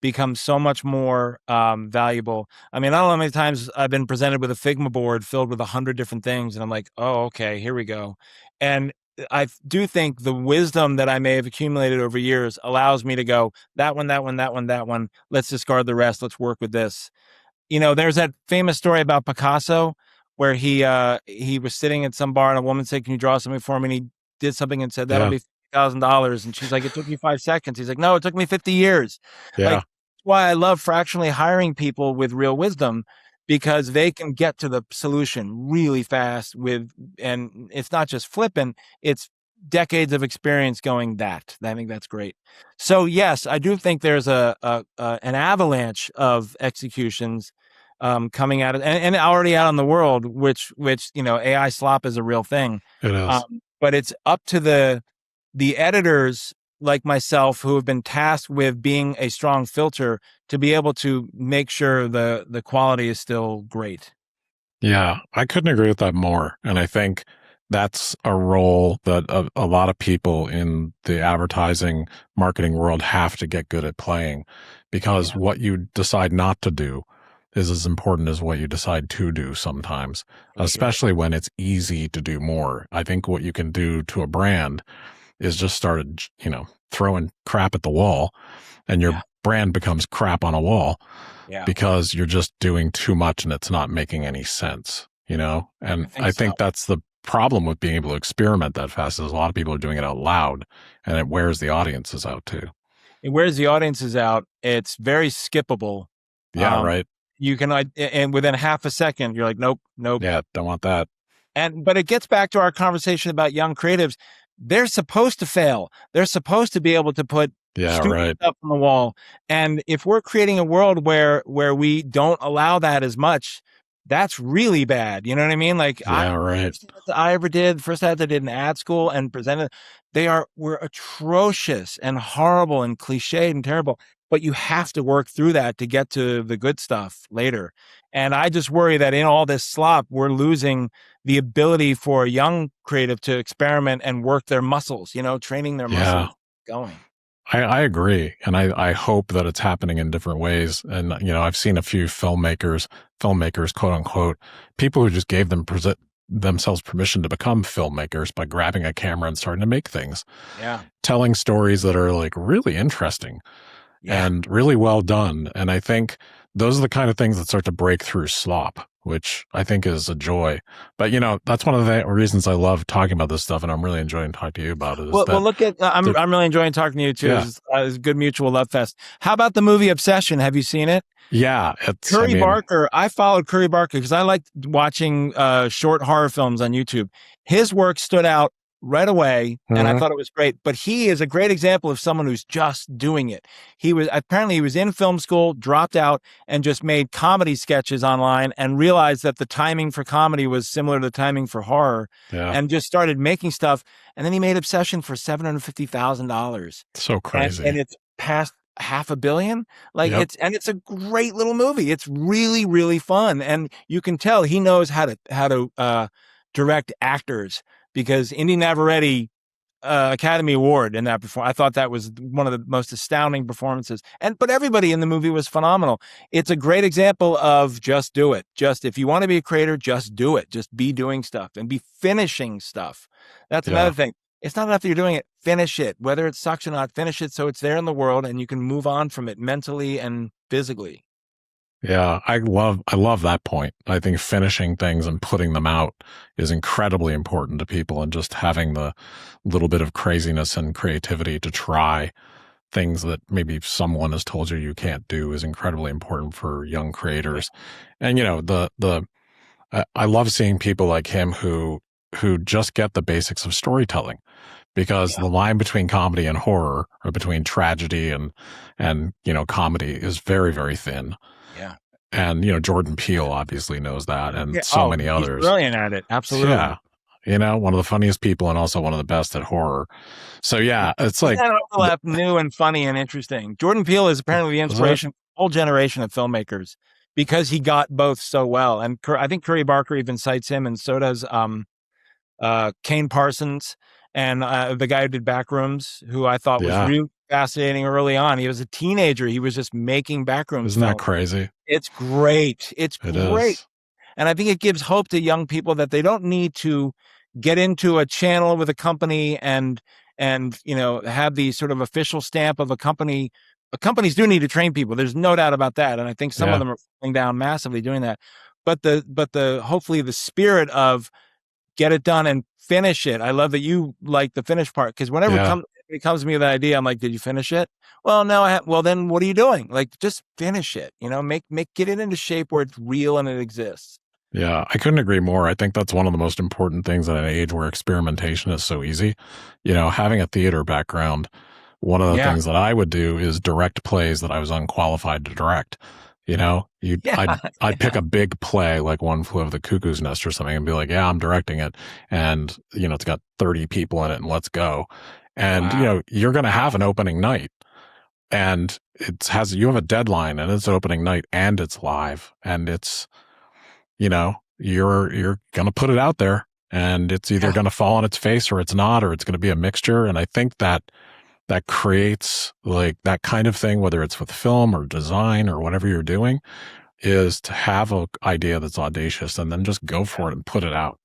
becomes so much more valuable. I mean, I don't know how many times I've been presented with a Figma board filled with 100 different things, and I'm like, oh, okay, here we go. And I do think the wisdom that I may have accumulated over years allows me to go, that one, that one, that one, that one. Let's discard the rest. Let's work with this. There's that famous story about Picasso where he was sitting at some bar and a woman said, "Can you draw something for me?" And he did something and said, "That'll Yeah. be $50,000." And she's like, "It took me 5 seconds." He's like, "No, it took me 50 years." Like, Yeah. that's why I love fractionally hiring people with real wisdom, because they can get to the solution really fast and it's not just flippant, it's decades of experience going that. I think that's great. So yes, I do think there's an avalanche of executions coming out of, and already out in the world, which AI slop is a real thing. It is. But it's up to the editors like myself who have been tasked with being a strong filter to be able to make sure the quality is still great. Yeah, I couldn't agree with that more. And I think that's a role that a lot of people in the advertising marketing world have to get good at playing, because Yeah, what you decide not to do is as important as what you decide to do sometimes, for sure. especially when it's easy to do more. I think what you can do to a brand is just started, throwing crap at the wall, and your Yeah, brand becomes crap on a wall yeah, because you're just doing too much and it's not making any sense. I And think I so. think that's the problem with being able to experiment that fast, is a lot of people are doing it out loud, and it wears the audiences out too. It wears the audiences out. It's very skippable. Yeah, Um, right. you can, and within half a second, you're like, nope, nope. Yeah, don't want that. But it gets back to our conversation about young creatives. They're supposed to fail. They're supposed to be able to put Yeah, stupid right. stuff on the wall. And if we're creating a world where we don't allow that as much, that's really bad. You know what I mean? Like, Yeah, right. first ads I ever did, first ads I did in ad school and presented, were atrocious and horrible and cliched and terrible. But you have to work through that to get to the good stuff later. And I just worry that in all this slop, we're losing the ability for a young creative to experiment and work their muscles, training their Yeah, muscles going. I agree. And I hope that it's happening in different ways. And, I've seen a few filmmakers, quote unquote, people who just gave themselves permission to become filmmakers by grabbing a camera and starting to make things, Yeah. telling stories that are like really interesting Yeah. and really well done. And I think those are the kind of things that start to break through slop, which I think is a joy. But that's one of the reasons I love talking about this stuff, and I'm really enjoying talking to you about it. Is Well, that look at, there, I'm really enjoying talking to you too. yeah, It's a good mutual love fest. How about the movie Obsession? Have you seen it? yeah, it's. I Curry mean, Barker, I followed Curry Barker because I liked watching short horror films on YouTube. His work stood out right away, and I mhm, thought it was great. But he is a great example of someone who's just doing it. He was in film school, dropped out, and just made comedy sketches online, and realized that the timing for comedy was similar to the timing for horror, yeah, and just started making stuff. And then he made Obsession for $750,000, so and crazy. it's past half a billion. Like, Yep. it's a great little movie. It's really, really fun. And you can tell he knows how to direct actors, because Indy Navarrete Academy Award in that performance. I thought that was one of the most astounding performances. But everybody in the movie was phenomenal. It's a great example of just do it. Just, if you want to be a creator, just do it. Just be doing stuff and be finishing stuff. That's Yeah. another thing. it's not enough that you're doing it. Finish it. Whether it sucks or not, finish it so it's there in the world and you can move on from it mentally and physically. Yeah, I love that point. I think finishing things and putting them out is incredibly important to people, and just having the little bit of craziness and creativity to try things that maybe someone has told you you can't do is incredibly important for young creators. And I love seeing people like him who just get the basics of storytelling, because Yeah. the line between comedy and horror, or between tragedy and comedy, is very, very thin. Yeah. And Jordan Peele obviously knows that, and Yeah. so Oh, many he's others. brilliant at it. Absolutely. Yeah. One of the funniest people and also one of the best at horror. So yeah, it's Isn't like, that overlap new and funny and interesting? Jordan Peele is apparently the is it? inspiration for a whole generation of filmmakers because he got both so well. And I think Curry Barker even cites him, and so does Kane Parsons, and the guy who did Backrooms, who I thought was Yeah. really fascinating early on. He was a teenager. He was just making Backrooms Isn't that films. crazy? It's great. It's It great. is. And I think it gives hope to young people that they don't need to get into a channel with a company and have the sort of official stamp of a company. Companies do need to train people. There's no doubt about that. And I think some of Yeah. them are falling down massively doing that. But the hopefully the spirit of get it done and finish it. I love that you like the finish part, because whenever it comes to me with that idea, I'm like, did you finish it? Well, no, well, then what are you doing? Like, just finish it, get it into shape where it's real and it exists. Yeah, I couldn't agree more. I think that's one of the most important things at an age where experimentation is so easy. Having a theater background, one of the Yeah. things that I would do is direct plays that I was unqualified to direct. Yeah. I'd pick a big play like One Flew Over the Cuckoo's Nest or something and be like, yeah, I'm directing it. And, it's got 30 people in it and let's go. And, Wow. you're going to have an opening night, and you have a deadline, and it's opening night and it's live, and it's, you're going to put it out there, and it's either going to fall on its face or it's not, or it's going to be a mixture. And I think that creates like that kind of thing, whether it's with film or design or whatever you're doing, is to have an idea that's audacious and then just go for it and put it out.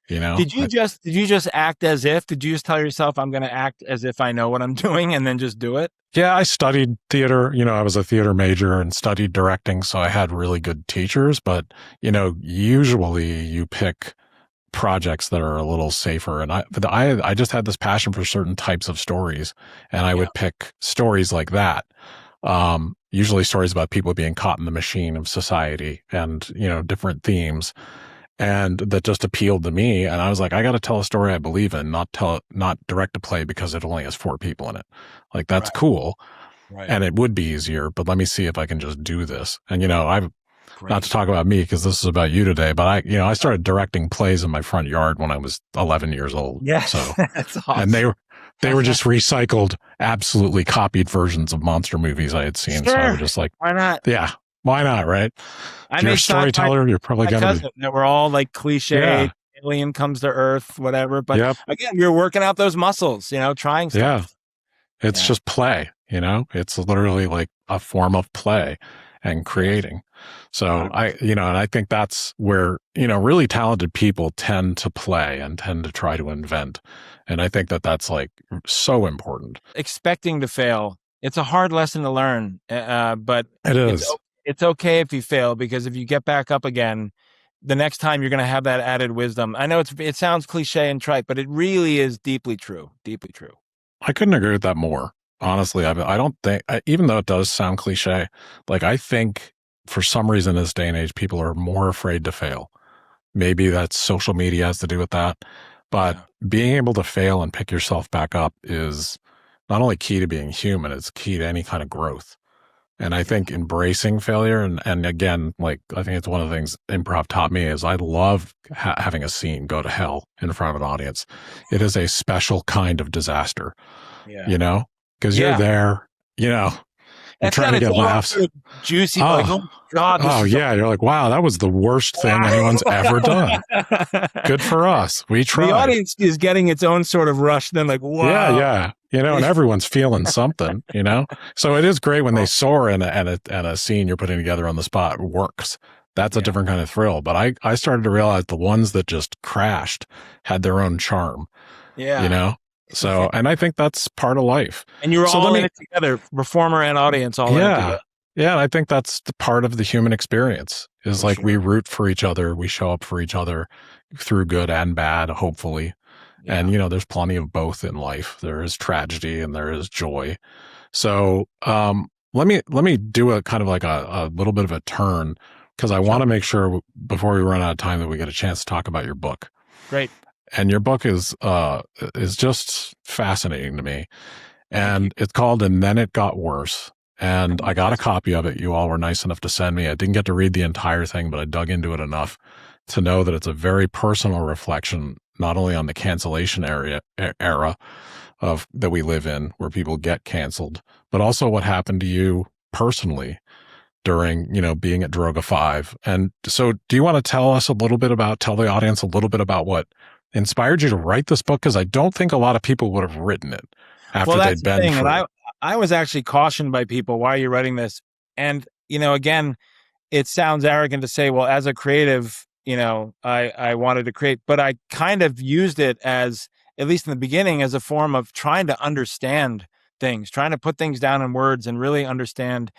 Did you just act as if? Did you just tell yourself, I'm going to act as if I know what I'm doing, and then just do it? Yeah, I studied theater. I was a theater major and studied directing, so I had really good teachers. But usually you pick projects that are a little safer. And I just had this passion for certain types of stories, and I would pick stories like that. Usually stories about people being caught in the machine of society, and different themes, and that just appealed to me. And I was like, I got to tell a story I believe in, not direct a play because it only has 4 people in it. Like, that's cool. Right. And it would be easier, but let me see if I can just do this. And I've not to talk about me because this is about you today, but I started directing plays in my front yard when I was 11 years old. Yeah. So That's awesome. And they were just recycled, absolutely copied versions of monster movies I had seen. Sure. So I was just like, why not? Yeah, why not? Right. If you're a storyteller, you're probably going to be. That we're all like cliche. Alien comes to Earth, whatever. But again, you're working out those muscles, trying stuff. Yeah. It's just play, it's literally like a form of play and creating. So and I think that's where, really talented people tend to play and tend to try to invent. And I think that that's like so important. Expecting to fail. It's a hard lesson to learn, but it is. It's okay if you fail, because if you get back up again, the next time you're going to have that added wisdom. I know it sounds cliche and trite, but it really is deeply true. Deeply true. I couldn't agree with that more. Honestly, I don't think, even though it does sound cliche, like I think for some reason in this day and age, people are more afraid to fail. Maybe that's social media has to do with that, but being able to fail and pick yourself back up is not only key to being human, it's key to any kind of growth. And I think embracing failure, and again, like, I think it's one of the things improv taught me is I love having a scene go to hell in front of an audience. It is a special kind of disaster, because you're there, you're trying to get laughs. Juicy, like, oh God. You're like, wow, that was the worst thing anyone's ever done. Good for us. We tried. The audience is getting its own sort of rush. Then like, wow. Yeah. And everyone's feeling something, So it is great when they soar and a scene you're putting together on the spot works. That's a different kind of thrill. But I started to realize the ones that just crashed had their own charm. Yeah. So, and I think that's part of life. And you were So all in it together, performer and audience, all in it together. Yeah, and I think that's the part of the human experience is For like we sure. root for each other, we show up for each other through good and bad, hopefully. Yeah. And there's plenty of both in life. There is tragedy and there is joy. So, let me do a kind of like a little bit of a turn because I want to make sure before we run out of time that we get a chance to talk about your book. Great. And your book is just fascinating to me. And it's called And Then It Got Worse. And I got a copy of it. You all were nice enough to send me. I didn't get to read the entire thing, but I dug into it enough to know that it's a very personal reflection, not only on the cancellation era of that we live in, where people get canceled, but also what happened to you personally during, being at Droga 5. And so do you want to tell the audience a little bit about what inspired you to write this book? Because I don't think a lot of people would have written it after they'd been through. And I was actually cautioned by people, why are you writing this? And, again, it sounds arrogant to say, well, as a creative, I wanted to create, but I kind of used it as, at least in the beginning, as a form of trying to understand things, trying to put things down in words and really understand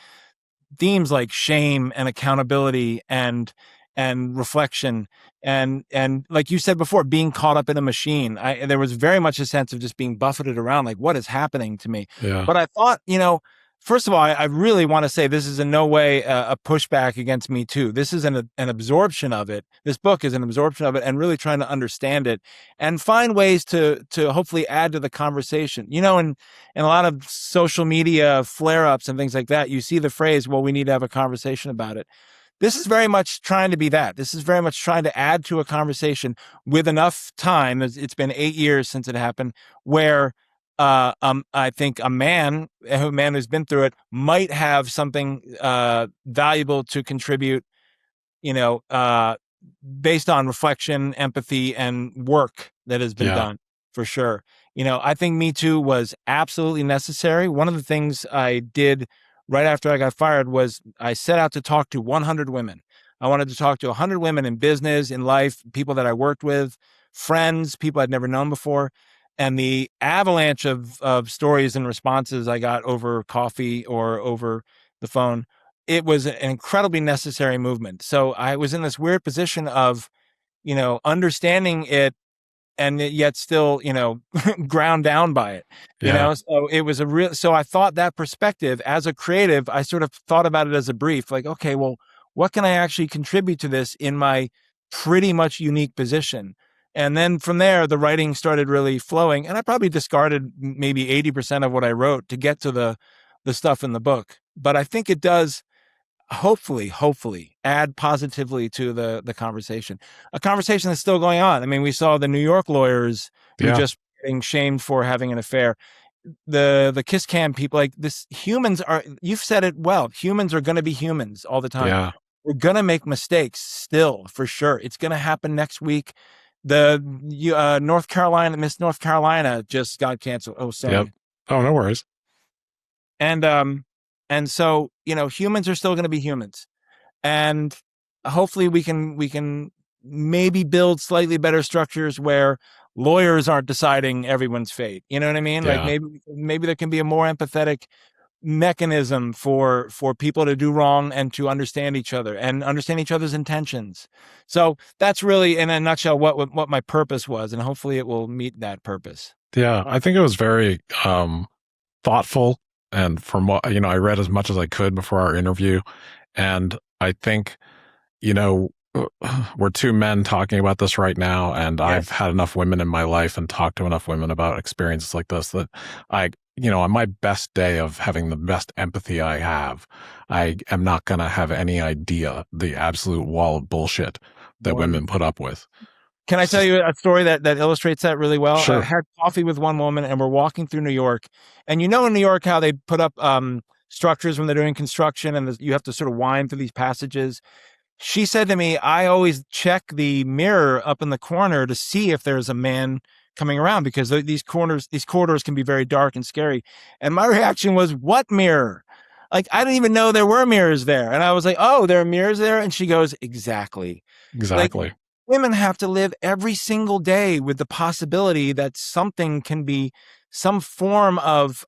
themes like shame and accountability and reflection and like you said before, being caught up in a machine. There was very much a sense of just being buffeted around, like, what is happening to me? Yeah. But I thought, first of all, I really want to say this is in no way a pushback against Me Too. This is an absorption of it. This book is an absorption of it, and really trying to understand it and find ways to hopefully add to the conversation. In a lot of social media flare-ups and things like that, you see the phrase, well, we need to have a conversation about it. This is very much trying to be that. This is very much trying to add to a conversation with enough time. It's been 8 years since it happened, where I think a man who's been through it might have something valuable to contribute, based on reflection, empathy, and work that has been done, for sure. I think Me Too was absolutely necessary. One of the things I did right after I got fired was I set out to talk to 100 women. I wanted to talk to 100 women in business, in life, people that I worked with, friends, people I'd never known before. And the avalanche of stories and responses I got over coffee or over the phone, it was an incredibly necessary movement. So I was in this weird position of, understanding it and yet still, ground down by it, so it was so I thought that perspective as a creative, I sort of thought about it as a brief, like, okay, well, what can I actually contribute to this in my pretty much unique position? And then from there, the writing started really flowing, and I probably discarded maybe 80% of what I wrote to get to the stuff in the book. But I think it does hopefully add positively to the conversation, a conversation that's still going on. I mean, we saw the New York lawyers who just getting shamed for having an affair. The kiss cam people, like this, you've said it well, humans are going to be humans all the time. Yeah. We're going to make mistakes still, for sure. It's going to happen next week. The Miss North Carolina just got canceled. Oh, sorry. Yep. Oh, no worries. And so, humans are still going to be humans, and hopefully we can maybe build slightly better structures where lawyers aren't deciding everyone's fate. You know what I mean? Yeah. Like maybe there can be a more empathetic mechanism for people to do wrong and to understand each other and understand each other's intentions. So that's really, in a nutshell, what my purpose was, and hopefully it will meet that purpose. Yeah, I think it was very thoughtful. And from what, I read as much as I could before our interview. And I think, we're two men talking about this right now. And I've had enough women in my life and talked to enough women about experiences like this that on my best day of having the best empathy I have, I am not going to have any idea the absolute wall of bullshit that women put up with. Can I tell you a story that illustrates that really well? Sure. I had coffee with one woman, and we're walking through New York. And in New York, how they put up structures when they're doing construction, and you have to sort of wind through these passages. She said to me, I always check the mirror up in the corner to see if there's a man coming around, because these corridors can be very dark and scary. And my reaction was, what mirror? Like, I didn't even know there were mirrors there. And I was like, oh, there are mirrors there? And she goes, exactly. Exactly. women have to live every single day with the possibility that something can be some form of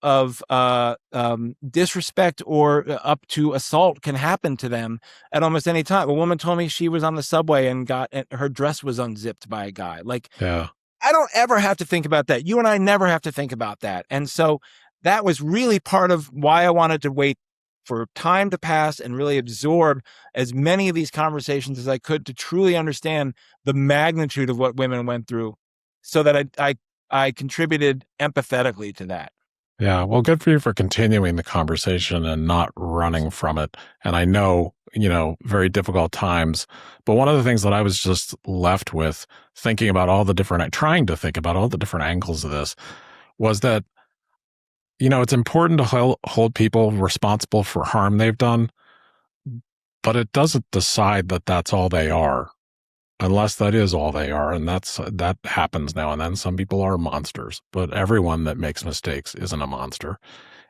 disrespect or up to assault can happen to them at almost any time. A woman told me she was on the subway and her dress was unzipped by a guy. Like, Yeah. I don't ever have to think about that. You and I never have to think about that. And so that was really part of why I wanted to wait for time to pass and really absorb as many of these conversations as I could to truly understand the magnitude of what women went through, so that I contributed empathetically to that. Yeah. Well, good for you for continuing the conversation and not running from it. And I know, very difficult times. But one of the things that I was just left with trying to think about all the different angles of this was that, it's important to hold people responsible for harm they've done, but it doesn't decide that that's all they are, unless that is all they are. And that happens now and then. Some people are monsters, but everyone that makes mistakes isn't a monster.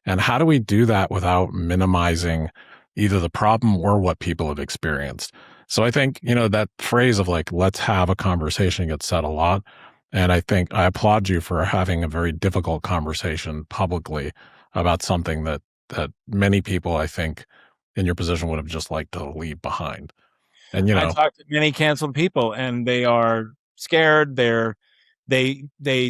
And how do we do that without minimizing either the problem or what people have experienced? So I think, that phrase of like, let's have a conversation gets said a lot. And I think I applaud you for having a very difficult conversation publicly about something that many people, I think, in your position would have just liked to leave behind. And, I talked to many canceled people, and they are scared. They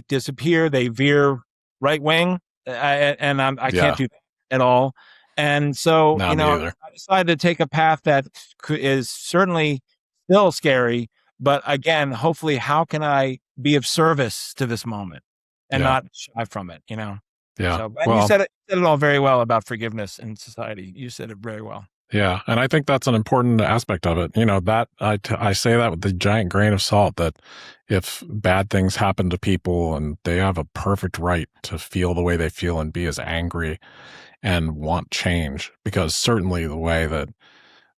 disappear. They veer right wing, I yeah, can't do that at all. And so, no, me either. I decided to take a path that is certainly still scary, but again, hopefully, how can I be of service to this moment and Yeah. not shy from it? Yeah. So, and Well, you said it all very well about forgiveness in society. You said it very well. yeah. And I think that's an important aspect of it. That I say that with the giant grain of salt, that if bad things happen to people and they have a perfect right to feel the way they feel and be as angry and want change, because certainly the way that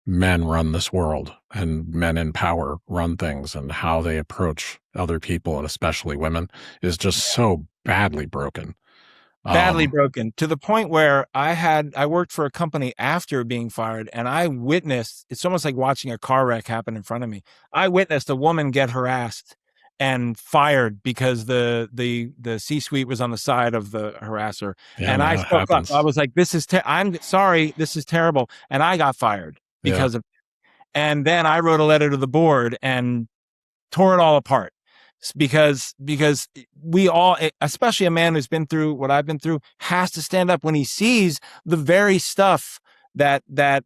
men run this world and men in power run things and how they approach other people and especially women is just so badly broken. Badly broken, to the point where I worked for a company after being fired, and I witnessed, it's almost like watching a car wreck happen in front of me. I witnessed a woman get harassed and fired because the C-suite was on the side of the harasser. Yeah, And man, I it spoke up. happens. I was like, I'm sorry, this is terrible. And I got fired Yeah. because of it. And then I wrote a letter to the board and tore it all apart, because we all, especially a man who's been through what I've been through, has to stand up when he sees the very stuff that the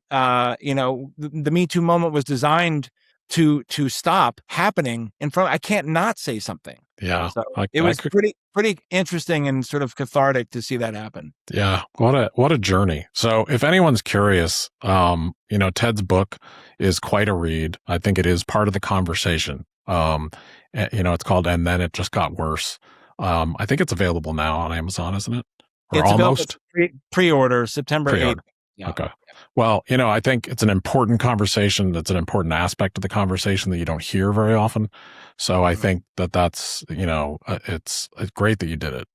Me Too moment was designed to stop happening in front. I can't not say something. Yeah. So it was pretty interesting and sort of cathartic to see that happen. Yeah. What a journey. So if anyone's curious, Ted's book is quite a read. I think it is part of the conversation. It's called And Then It Just Got Worse. I think it's available now on Amazon, isn't it? Or It's almost pre-order September 8th. Yeah. Okay. Well, I think it's an important conversation. It's an important aspect of the conversation that you don't hear very often. So I think that's, it's great that you did it.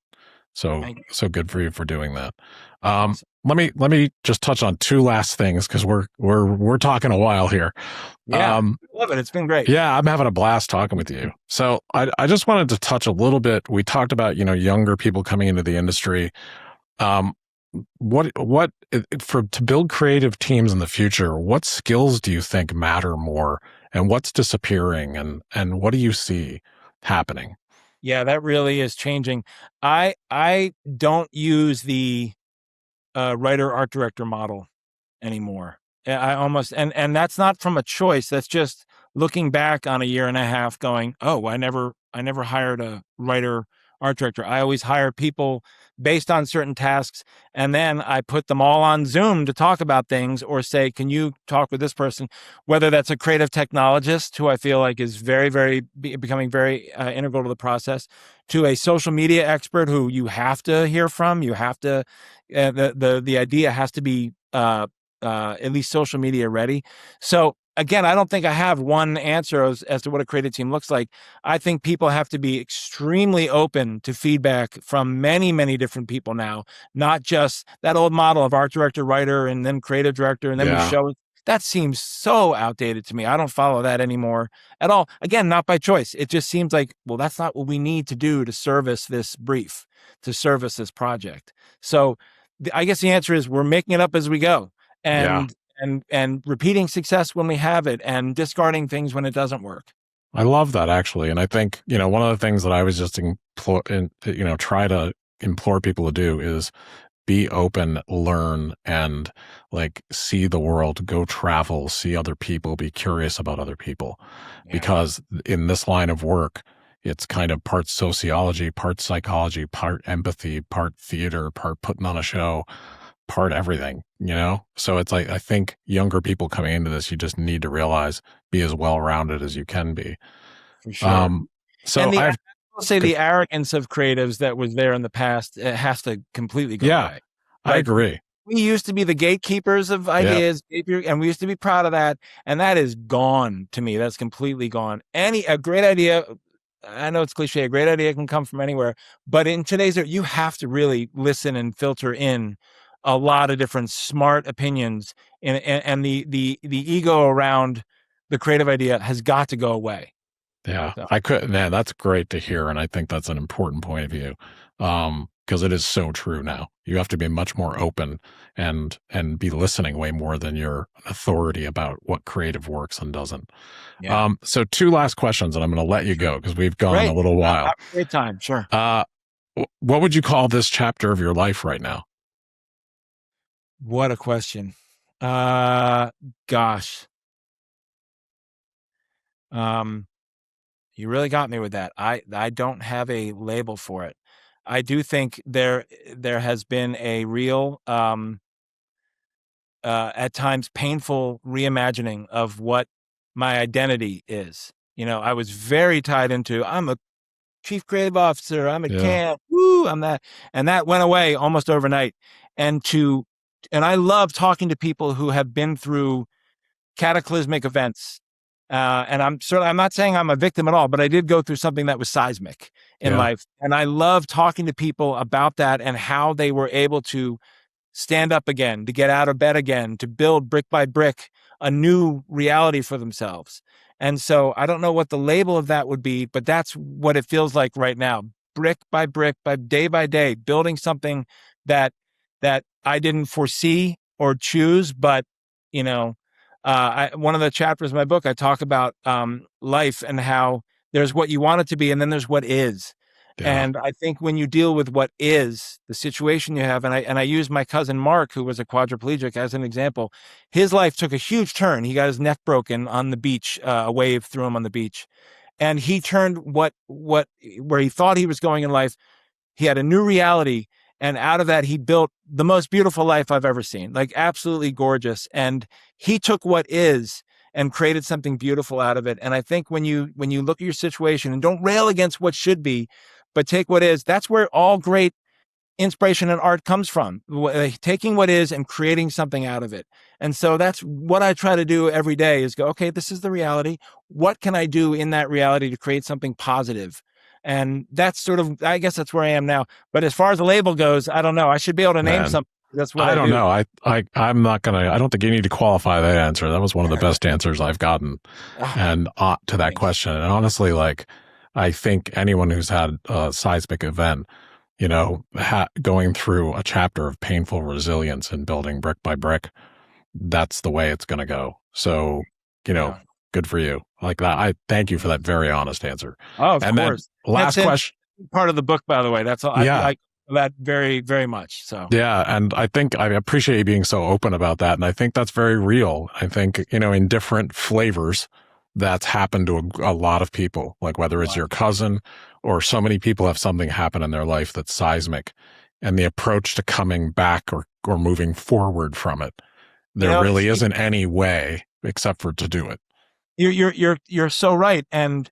So good for you for doing that. Let me just touch on two last things, because we're talking a while here. Yeah, love it. It's been great. Yeah, I'm having a blast talking with you. So I just wanted to touch a little bit. We talked about, younger people coming into the industry. To build creative teams in the future, what skills do you think matter more, and what's disappearing, and what do you see happening? Yeah, that really is changing. I don't use the writer art director model anymore. I almost, and that's not from a choice. That's just looking back on a year and a half going, oh, I never hired a writer art director. I always hire people based on certain tasks, and then I put them all on Zoom to talk about things, or say, can you talk with this person? Whether that's a creative technologist, who I feel like is becoming very integral to the process, to a social media expert who you have to hear from. You have to, the idea has to be at least social media ready. So again, I don't think I have one answer as to what a creative team looks like. I think people have to be extremely open to feedback from many, many different people now, not just that old model of art director, writer, and then creative director, and then we show it. That seems so outdated to me. I don't follow that anymore at all. Again, not by choice. It just seems like, well, that's not what we need to do to service this brief, to service this project. So I guess the answer is we're making it up as we go, Yeah. and repeating success when we have it, and discarding things when it doesn't work. I love that, actually. And I think, one of the things that I was just try to implore people to do is be open, learn, and like see the world, go travel, see other people, be curious about other people. Yeah. Because in this line of work, it's kind of part sociology, part psychology, part empathy, part theater, part putting on a show, part everything, So it's like, I think younger people coming into this, you just need to realize, be as well-rounded as you can be. For sure. So And I've, I'll say the arrogance of creatives that was there in the past, it has to completely go away. I agree. We used to be the gatekeepers of ideas, and we used to be proud of that. And that is gone to me. That's completely gone. A great idea, I know it's cliche, a great idea can come from anywhere, but in today's, you have to really listen and filter in a lot of different smart opinions, and the ego around the creative idea has got to go away. Yeah, So. man, that's great to hear. And I think that's an important point of view. Because it is so true now. You have to be much more open and be listening way more than your authority about what creative works and doesn't. Yeah. So 2 last questions, and I'm going to let you go because we've gone a little while. Great time. Sure. What would you call this chapter of your life right now? What a question. Gosh. You really got me with that. I don't have a label for it. I do think there has been a real, at times painful reimagining of what my identity is. I was very tied into, I'm a chief creative officer, I'm a CAN, I'm that. And that went away almost overnight. And I love talking to people who have been through cataclysmic events. And I'm not saying I'm a victim at all, but I did go through something that was seismic in life. And I love talking to people about that and how they were able to stand up again, to get out of bed again, to build brick by brick a new reality for themselves. And so I don't know what the label of that would be, but that's what it feels like right now. Brick by day, building something that I didn't foresee or choose, but one of the chapters in my book, I talk about life and how there's what you want it to be, and then there's what is. Yeah. And I think when you deal with what is, the situation you have, and I use my cousin Mark, who was a quadriplegic, as an example. His life took a huge turn. He got his neck broken on the beach. A wave threw him on the beach, and he turned where he thought he was going in life. He had a new reality. And out of that, he built the most beautiful life I've ever seen, like absolutely gorgeous. And he took what is and created something beautiful out of it. And I think when you look at your situation and don't rail against what should be, but take what is, that's where all great inspiration and art comes from, taking what is and creating something out of it. And so that's what I try to do every day, is go, okay, this is the reality. What can I do in that reality to create something positive? And that's sort of, I guess that's where I am now. But as far as the label goes, I don't know. I should be able to name something. That's what I don't know. I'm not going to, I don't think you need to qualify that answer. That was one of the best answers I've gotten and to that question. And honestly, like, I think anyone who's had a seismic event, going through a chapter of painful resilience and building brick by brick, that's the way it's going to go. So, good for you. Like that. I thank you for that very honest answer. Oh, of course. Last question. Part of the book, by the way. That's all. Yeah. I like that very, very much. So yeah, and I think I appreciate you being so open about that, and I think that's very real. I think in different flavors, that's happened to a lot of people. Like whether it's your cousin or so many people have something happen in their life that's seismic, and the approach to coming back or moving forward from it, there really isn't any way except for to do it. You're so right. And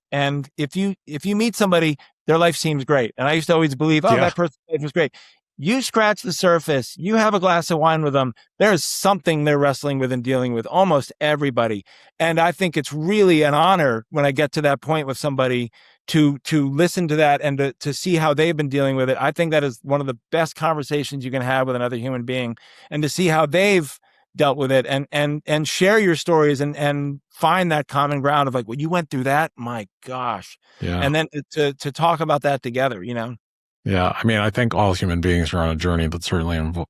if you meet somebody, their life seems great. And I used to always believe, that person's life was great. You scratch the surface, you have a glass of wine with them, there's something they're wrestling with and dealing with, almost everybody. And I think it's really an honor when I get to that point with somebody to listen to that and to see how they've been dealing with it. I think that is one of the best conversations you can have with another human being, and to see how they've dealt with it, and share your stories and find that common ground of like, well, you went through that, my gosh. Yeah. And then to talk about that together, Yeah. I mean, I think all human beings are on a journey that certainly,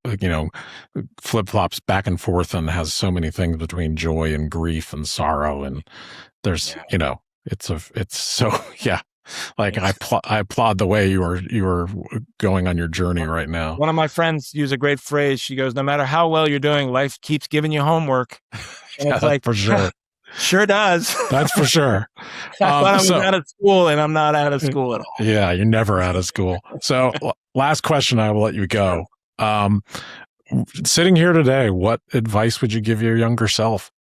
flip-flops back and forth and has so many things between joy and grief and sorrow. And there's, it's so, yeah. Like I applaud the way you are going on your journey right now. One of my friends used a great phrase. She goes, "No matter how well you're doing, life keeps giving you homework." And it's like, for sure. Sure does. That's for sure. I thought I was out of school, and I'm not out of school at all. Yeah, you're never out of school. So last question, I will let you go. Sitting here today, what advice would you give your younger self?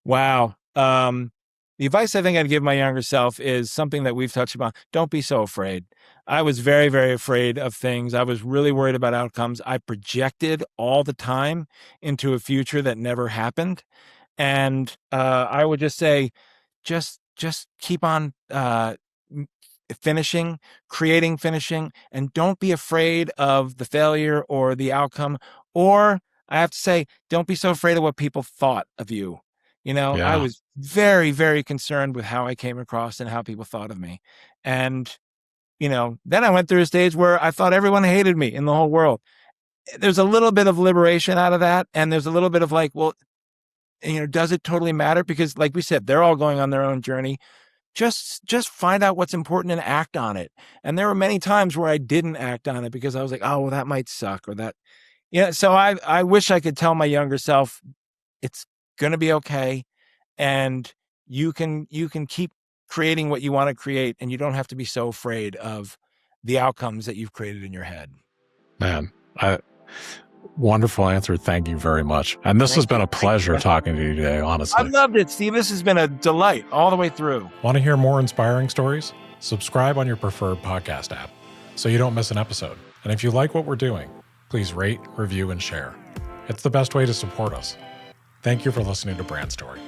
Wow. The advice I think I'd give my younger self is something that we've touched upon. Don't be so afraid. I was very, very afraid of things. I was really worried about outcomes. I projected all the time into a future that never happened. And I would just say, just keep on finishing, finishing, and don't be afraid of the failure or the outcome. Or I have to say, don't be so afraid of what people thought of you. I was very, very concerned with how I came across and how people thought of me. And, then I went through a stage where I thought everyone hated me in the whole world. There's a little bit of liberation out of that. And there's a little bit of like, well, does it totally matter? Because like we said, they're all going on their own journey. Just find out what's important and act on it. And there were many times where I didn't act on it because I was like, oh, well, that might suck or that. So I wish I could tell my younger self, it's going to be okay. And you can keep creating what you want to create, and you don't have to be so afraid of the outcomes that you've created in your head. Man, wonderful answer. Thank you very much. And this has been a pleasure talking to you today, honestly. I've loved it, Steve. This has been a delight all the way through. Want to hear more inspiring stories? Subscribe on your preferred podcast app so you don't miss an episode. And if you like what we're doing, please rate, review, and share. It's the best way to support us. Thank you for listening to Brand Story.